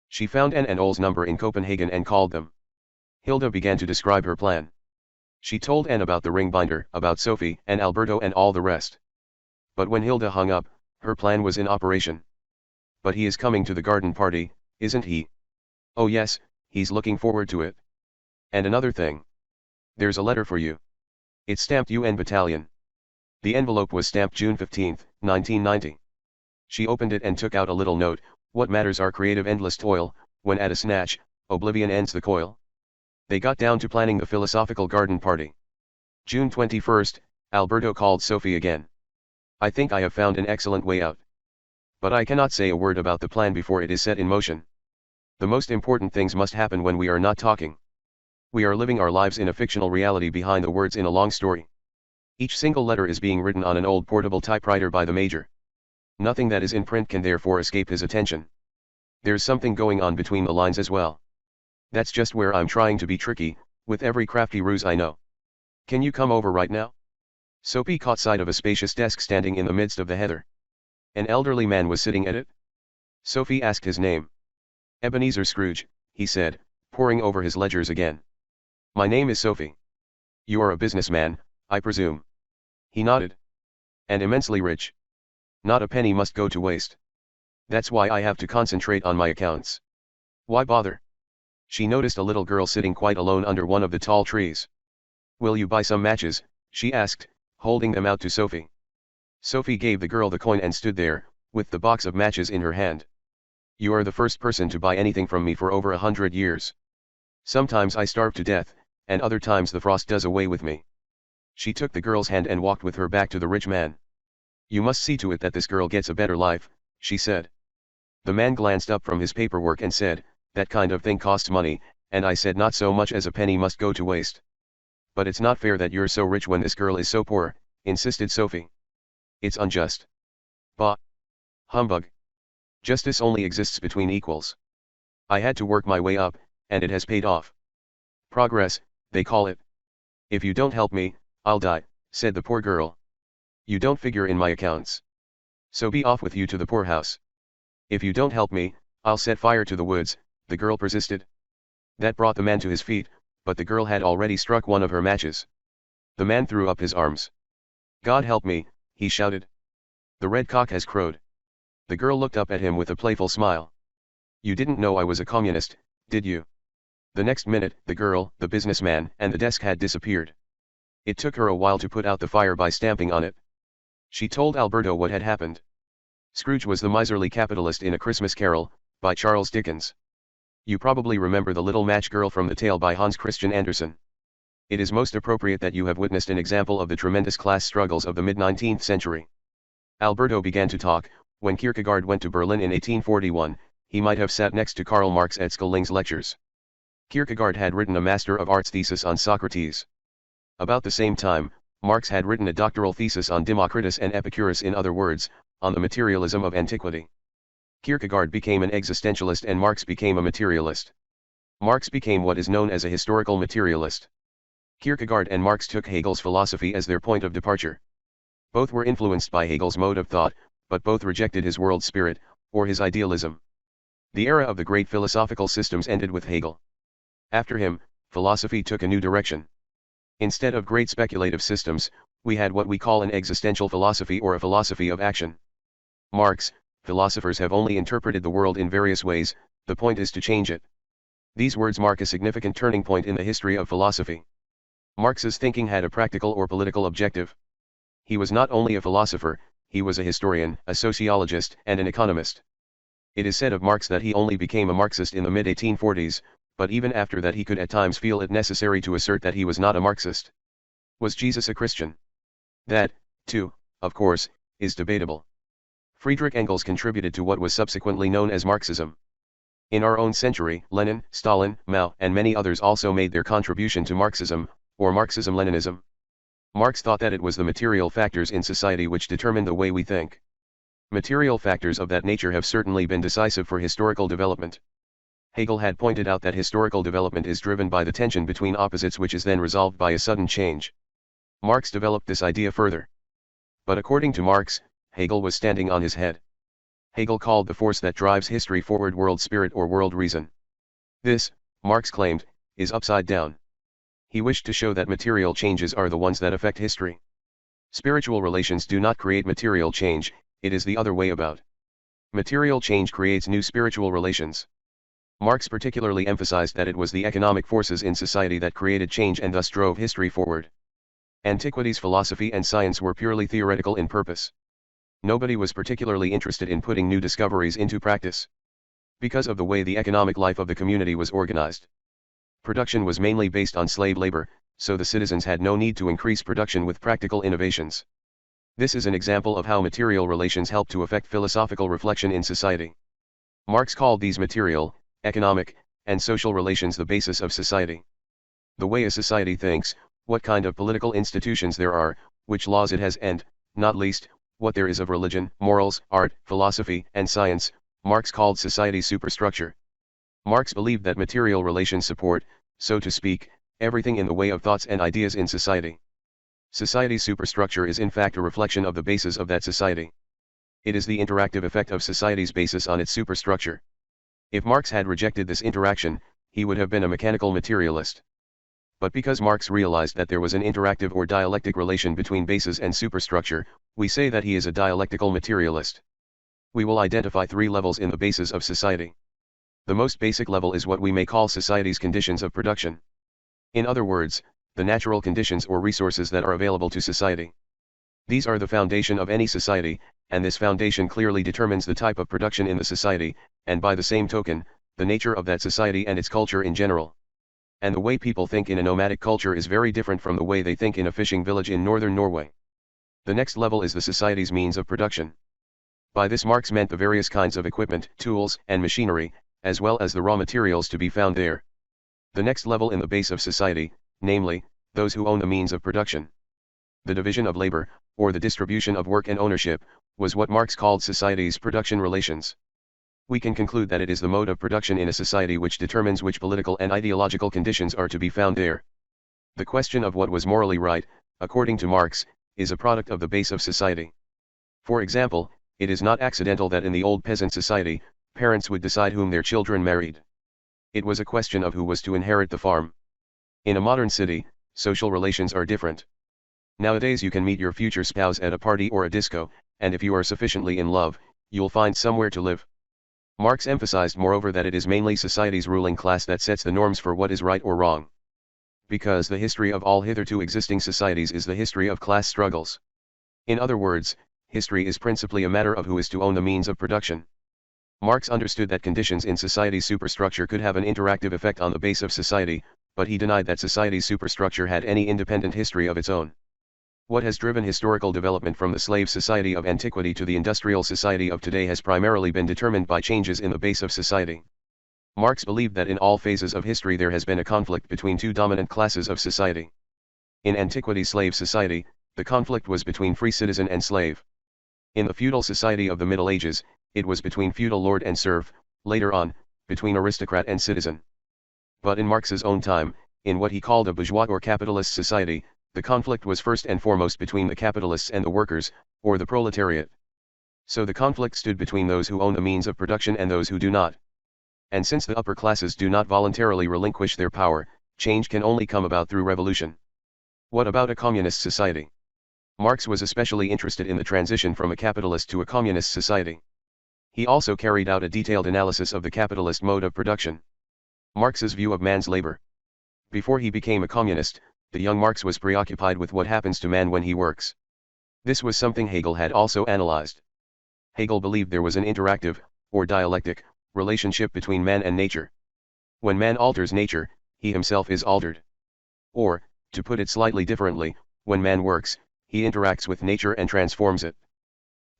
She found Anne and Ole's number in Copenhagen and called them. Hilda began to describe her plan. She told Anne about the ring binder, about Sophie and Alberto and all the rest. But when Hilda hung up, her plan was in operation. But he is coming to the garden party, isn't he? Oh yes, he's looking forward to it. And another thing. There's a letter for you. It's stamped UN Battalion. The envelope was stamped June 15, 1990. She opened it and took out a little note. What matters our creative endless toil, when at a snatch, oblivion ends the coil. They got down to planning the philosophical garden party. June 21st, Alberto called Sophie again. I think I have found an excellent way out. But I cannot say a word about the plan before it is set in motion. The most important things must happen when we are not talking. We are living our lives in a fictional reality behind the words in a long story. Each single letter is being written on an old portable typewriter by the major. Nothing that is in print can therefore escape his attention. There's something going on between the lines as well. That's just where I'm trying to be tricky, with every crafty ruse I know. Can you come over right now? Sophie caught sight of a spacious desk standing in the midst of the heather. An elderly man was sitting at it. Sophie asked his name. Ebenezer Scrooge, he said, poring over his ledgers again. My name is Sophie. You are a businessman, I presume. He nodded. And immensely rich. Not a penny must go to waste. That's why I have to concentrate on my accounts. Why bother? She noticed a little girl sitting quite alone under one of the tall trees. Will you buy some matches? She asked, holding them out to Sophie. Sophie gave the girl the coin and stood there, with the box of matches in her hand. You are the first person to buy anything from me for over 100 years. Sometimes I starve to death, and other times the frost does away with me. She took the girl's hand and walked with her back to the rich man. You must see to it that this girl gets a better life, she said. The man glanced up from his paperwork and said, that kind of thing costs money, and I said not so much as a penny must go to waste. But it's not fair that you're so rich when this girl is so poor, insisted Sophie. It's unjust. Bah! Humbug. Justice only exists between equals. I had to work my way up, and it has paid off. Progress, they call it. If you don't help me, I'll die, said the poor girl. You don't figure in my accounts. So be off with you to the poorhouse. If you don't help me, I'll set fire to the woods, the girl persisted. That brought the man to his feet, but the girl had already struck one of her matches. The man threw up his arms. God help me, he shouted. The red cock has crowed. The girl looked up at him with a playful smile. You didn't know I was a communist, did you? The next minute, the girl, the businessman, and the desk had disappeared. It took her a while to put out the fire by stamping on it. She told Alberto what had happened. Scrooge was the miserly capitalist in A Christmas Carol, by Charles Dickens. You probably remember the little match girl from the tale by Hans Christian Andersen. It is most appropriate that you have witnessed an example of the tremendous class struggles of the mid-19th century. Alberto began to talk. When Kierkegaard went to Berlin in 1841, he might have sat next to Karl Marx at Skilling's lectures. Kierkegaard had written a Master of Arts thesis on Socrates. About the same time, Marx had written a doctoral thesis on Democritus and Epicurus, in other words, on the materialism of antiquity. Kierkegaard became an existentialist and Marx became a materialist. Marx became what is known as a historical materialist. Kierkegaard and Marx took Hegel's philosophy as their point of departure. Both were influenced by Hegel's mode of thought, but both rejected his world spirit, or his idealism. The era of the great philosophical systems ended with Hegel. After him, philosophy took a new direction. Instead of great speculative systems, we had what we call an existential philosophy or a philosophy of action. Marx, philosophers have only interpreted the world in various ways, the point is to change it. These words mark a significant turning point in the history of philosophy. Marx's thinking had a practical or political objective. He was not only a philosopher, he was a historian, a sociologist, and an economist. It is said of Marx that he only became a Marxist in the mid-1840s, but even after that he could at times feel it necessary to assert that he was not a Marxist. Was Jesus a Christian? That, too, of course, is debatable. Friedrich Engels contributed to what was subsequently known as Marxism. In our own century, Lenin, Stalin, Mao, and many others also made their contribution to Marxism, or Marxism-Leninism. Marx thought that it was the material factors in society which determine the way we think. Material factors of that nature have certainly been decisive for historical development. Hegel had pointed out that historical development is driven by the tension between opposites which is then resolved by a sudden change. Marx developed this idea further. But according to Marx, Hegel was standing on his head. Hegel called the force that drives history forward world spirit or world reason. This, Marx claimed, is upside down. He wished to show that material changes are the ones that affect history. Spiritual relations do not create material change, it is the other way about. Material change creates new spiritual relations. Marx particularly emphasized that it was the economic forces in society that created change and thus drove history forward. Antiquity's philosophy and science were purely theoretical in purpose. Nobody was particularly interested in putting new discoveries into practice. Because of the way the economic life of the community was organized. Production was mainly based on slave labor, so the citizens had no need to increase production with practical innovations. This is an example of how material relations help to affect philosophical reflection in society. Marx called these material, economic, and social relations the basis of society. The way a society thinks, what kind of political institutions there are, which laws it has and, not least, what there is of religion, morals, art, philosophy, and science, Marx called society's superstructure. Marx believed that material relations support, so to speak, everything in the way of thoughts and ideas in society. Society's superstructure is in fact a reflection of the basis of that society. It is the interactive effect of society's basis on its superstructure. If Marx had rejected this interaction, he would have been a mechanical materialist. But because Marx realized that there was an interactive or dialectic relation between basis and superstructure, we say that he is a dialectical materialist. We will identify three levels in the basis of society. The most basic level is what we may call society's conditions of production. In other words, the natural conditions or resources that are available to society. These are the foundation of any society, and this foundation clearly determines the type of production in the society, and by the same token, the nature of that society and its culture in general. And the way people think in a nomadic culture is very different from the way they think in a fishing village in northern Norway. The next level is the society's means of production. By this Marx meant the various kinds of equipment, tools, and machinery, as well as the raw materials to be found there. The next level in the base of society, namely, those who own the means of production. The division of labor, or the distribution of work and ownership, was what Marx called society's production relations. We can conclude that it is the mode of production in a society which determines which political and ideological conditions are to be found there. The question of what was morally right, according to Marx, is a product of the base of society. For example, it is not accidental that in the old peasant society, parents would decide whom their children married. It was a question of who was to inherit the farm. In a modern city, social relations are different. Nowadays you can meet your future spouse at a party or a disco, and if you are sufficiently in love, you'll find somewhere to live. Marx emphasized moreover that it is mainly society's ruling class that sets the norms for what is right or wrong. Because the history of all hitherto existing societies is the history of class struggles. In other words, history is principally a matter of who is to own the means of production. Marx understood that conditions in society's superstructure could have an interactive effect on the base of society, but he denied that society's superstructure had any independent history of its own. What has driven historical development from the slave society of antiquity to the industrial society of today has primarily been determined by changes in the base of society. Marx believed that in all phases of history there has been a conflict between two dominant classes of society. In antiquity's slave society, the conflict was between free citizen and slave. In the feudal society of the Middle Ages, it was between feudal lord and serf, later on, between aristocrat and citizen. But in Marx's own time, in what he called a bourgeois or capitalist society, the conflict was first and foremost between the capitalists and the workers, or the proletariat. So the conflict stood between those who own the means of production and those who do not. And since the upper classes do not voluntarily relinquish their power, change can only come about through revolution. What about a communist society? Marx was especially interested in the transition from a capitalist to a communist society. He also carried out a detailed analysis of the capitalist mode of production. Marx's view of man's labor. Before he became a communist, the young Marx was preoccupied with what happens to man when he works. This was something Hegel had also analyzed. Hegel believed there was an interactive, or dialectic, relationship between man and nature. When man alters nature, he himself is altered. Or, to put it slightly differently, when man works, he interacts with nature and transforms it.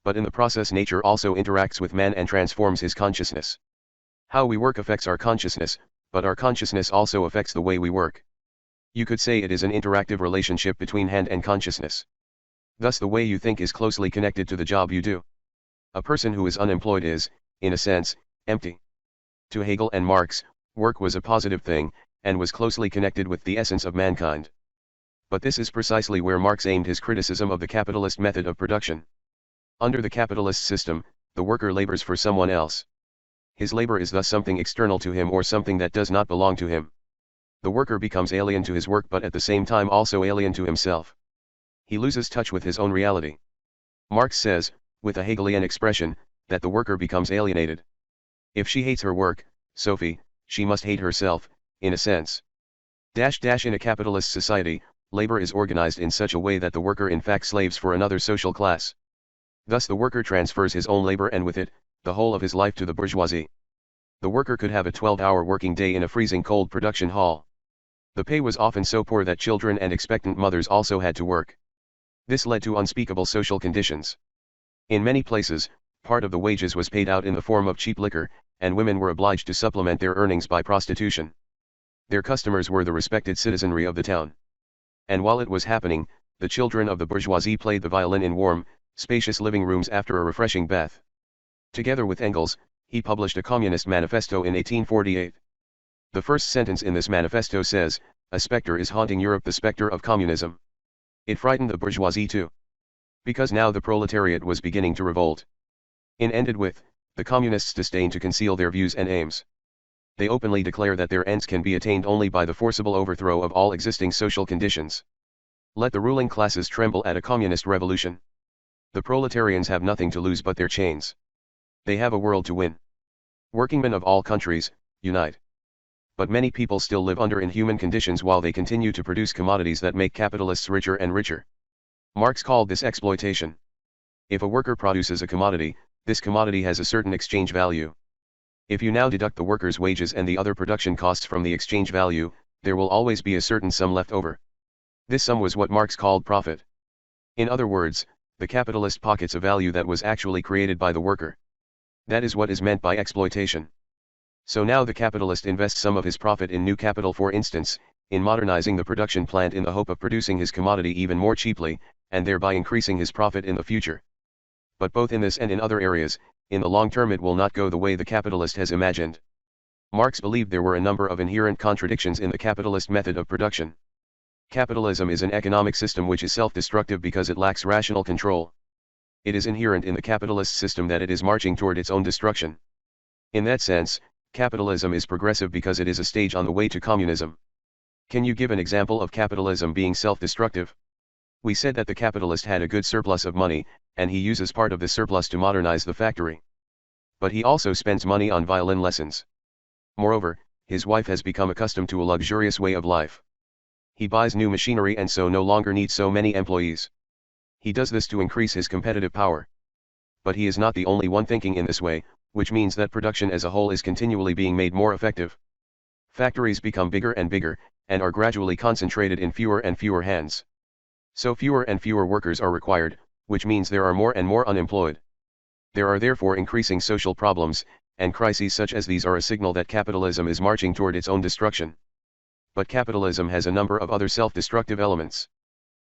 But in the process nature also interacts with man and transforms his consciousness. How we work affects our consciousness, but our consciousness also affects the way we work. You could say it is an interactive relationship between hand and consciousness. Thus the way you think is closely connected to the job you do. A person who is unemployed is, in a sense, empty. To Hegel and Marx, work was a positive thing, and was closely connected with the essence of mankind. But this is precisely where Marx aimed his criticism of the capitalist method of production. Under the capitalist system, the worker labors for someone else. His labor is thus something external to him or something that does not belong to him. The worker becomes alien to his work but at the same time also alien to himself. He loses touch with his own reality. Marx says, with a Hegelian expression, that the worker becomes alienated. If she hates her work, Sophie, she must hate herself, in a sense. In a capitalist society, labor is organized in such a way that the worker in fact slaves for another social class. Thus the worker transfers his own labor and with it, the whole of his life to the bourgeoisie. The worker could have a 12-hour working day in a freezing cold production hall. The pay was often so poor that children and expectant mothers also had to work. This led to unspeakable social conditions. In many places, part of the wages was paid out in the form of cheap liquor, and women were obliged to supplement their earnings by prostitution. Their customers were the respected citizenry of the town. And while it was happening, the children of the bourgeoisie played the violin in warm, spacious living rooms after a refreshing bath. Together with Engels, he published a communist manifesto in 1848. The first sentence in this manifesto says, "A specter is haunting Europe, the specter of communism." It frightened the bourgeoisie too. Because now the proletariat was beginning to revolt. It ended with, the communists disdain to conceal their views and aims. They openly declare that their ends can be attained only by the forcible overthrow of all existing social conditions. Let the ruling classes tremble at a communist revolution. The proletarians have nothing to lose but their chains. They have a world to win. Workingmen of all countries, unite. But many people still live under inhuman conditions while they continue to produce commodities that make capitalists richer and richer. Marx called this exploitation. If a worker produces a commodity, this commodity has a certain exchange value. If you now deduct the worker's wages and the other production costs from the exchange value, there will always be a certain sum left over. This sum was what Marx called profit. In other words, the capitalist pockets a value that was actually created by the worker. That is what is meant by exploitation. So now the capitalist invests some of his profit in new capital, for instance, in modernizing the production plant in the hope of producing his commodity even more cheaply, and thereby increasing his profit in the future. But both in this and in other areas, in the long term it will not go the way the capitalist has imagined. Marx believed there were a number of inherent contradictions in the capitalist method of production. Capitalism is an economic system which is self-destructive because it lacks rational control. It is inherent in the capitalist system that it is marching toward its own destruction. In that sense, capitalism is progressive because it is a stage on the way to communism. Can you give an example of capitalism being self-destructive? We said that the capitalist had a good surplus of money, and he uses part of the surplus to modernize the factory. But he also spends money on violin lessons. Moreover, his wife has become accustomed to a luxurious way of life. He buys new machinery and so no longer needs so many employees. He does this to increase his competitive power. But he is not the only one thinking in this way, which means that production as a whole is continually being made more effective. Factories become bigger and bigger, and are gradually concentrated in fewer and fewer hands. So fewer and fewer workers are required, which means there are more and more unemployed. There are therefore increasing social problems, and crises such as these are a signal that capitalism is marching toward its own destruction. But capitalism has a number of other self-destructive elements.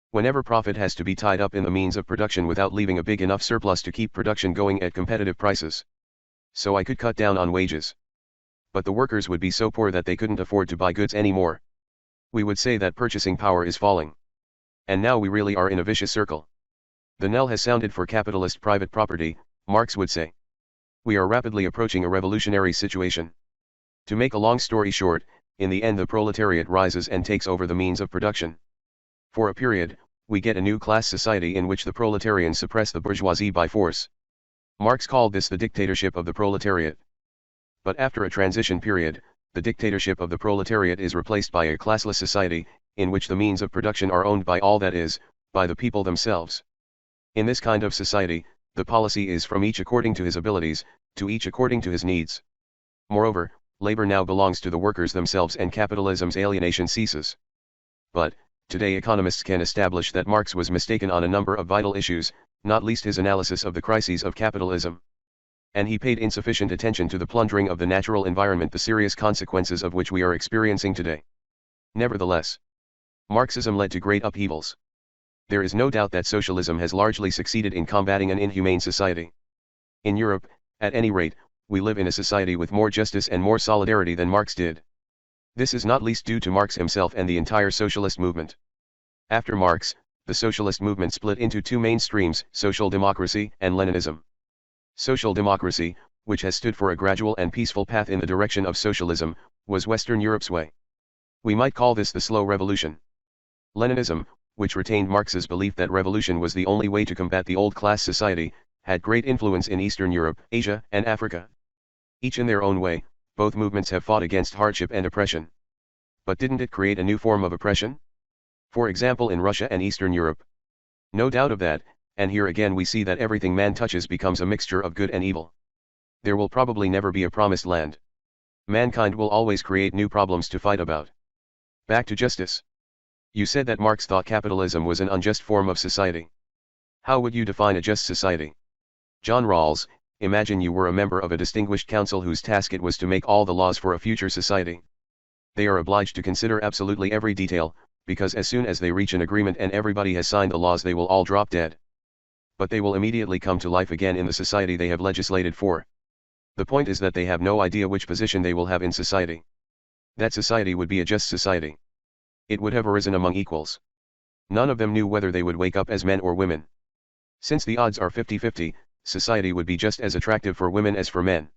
Whenever profit has to be tied up in the means of production without leaving a big enough surplus to keep production going at competitive prices. So I could cut down on wages. But the workers would be so poor that they couldn't afford to buy goods anymore. We would say that purchasing power is falling. And now we really are in a vicious circle. The knell has sounded for capitalist private property, Marx would say. We are rapidly approaching a revolutionary situation. To make a long story short, in the end the proletariat rises and takes over the means of production. For a period, we get a new class society in which the proletarians suppress the bourgeoisie by force. Marx called this the dictatorship of the proletariat. But after a transition period, the dictatorship of the proletariat is replaced by a classless society, in which the means of production are owned by all, that is, by the people themselves. In this kind of society, the policy is from each according to his abilities, to each according to his needs. Moreover, labor now belongs to the workers themselves and capitalism's alienation ceases. But, today economists can establish that Marx was mistaken on a number of vital issues, not least his analysis of the crises of capitalism. And he paid insufficient attention to the plundering of the natural environment, the serious consequences of which we are experiencing today. Nevertheless, Marxism led to great upheavals. There is no doubt that socialism has largely succeeded in combating an inhumane society. In Europe, at any rate, we live in a society with more justice and more solidarity than Marx did. This is not least due to Marx himself and the entire socialist movement. After Marx, the socialist movement split into two main streams, social democracy and Leninism. Social democracy, which has stood for a gradual and peaceful path in the direction of socialism, was Western Europe's way. We might call this the slow revolution. Leninism, which retained Marx's belief that revolution was the only way to combat the old class society, had great influence in Eastern Europe, Asia, and Africa. Each in their own way, both movements have fought against hardship and oppression. But didn't it create a new form of oppression? For example, in Russia and Eastern Europe. No doubt of that, and here again we see that everything man touches becomes a mixture of good and evil. There will probably never be a promised land. Mankind will always create new problems to fight about. Back to justice. You said that Marx thought capitalism was an unjust form of society. How would you define a just society? John Rawls, imagine you were a member of a distinguished council whose task it was to make all the laws for a future society. They are obliged to consider absolutely every detail, because as soon as they reach an agreement and everybody has signed the laws they will all drop dead. But they will immediately come to life again in the society they have legislated for. The point is that they have no idea which position they will have in society. That society would be a just society. It would have arisen among equals. None of them knew whether they would wake up as men or women. Since the odds are 50-50, society would be just as attractive for women as for men.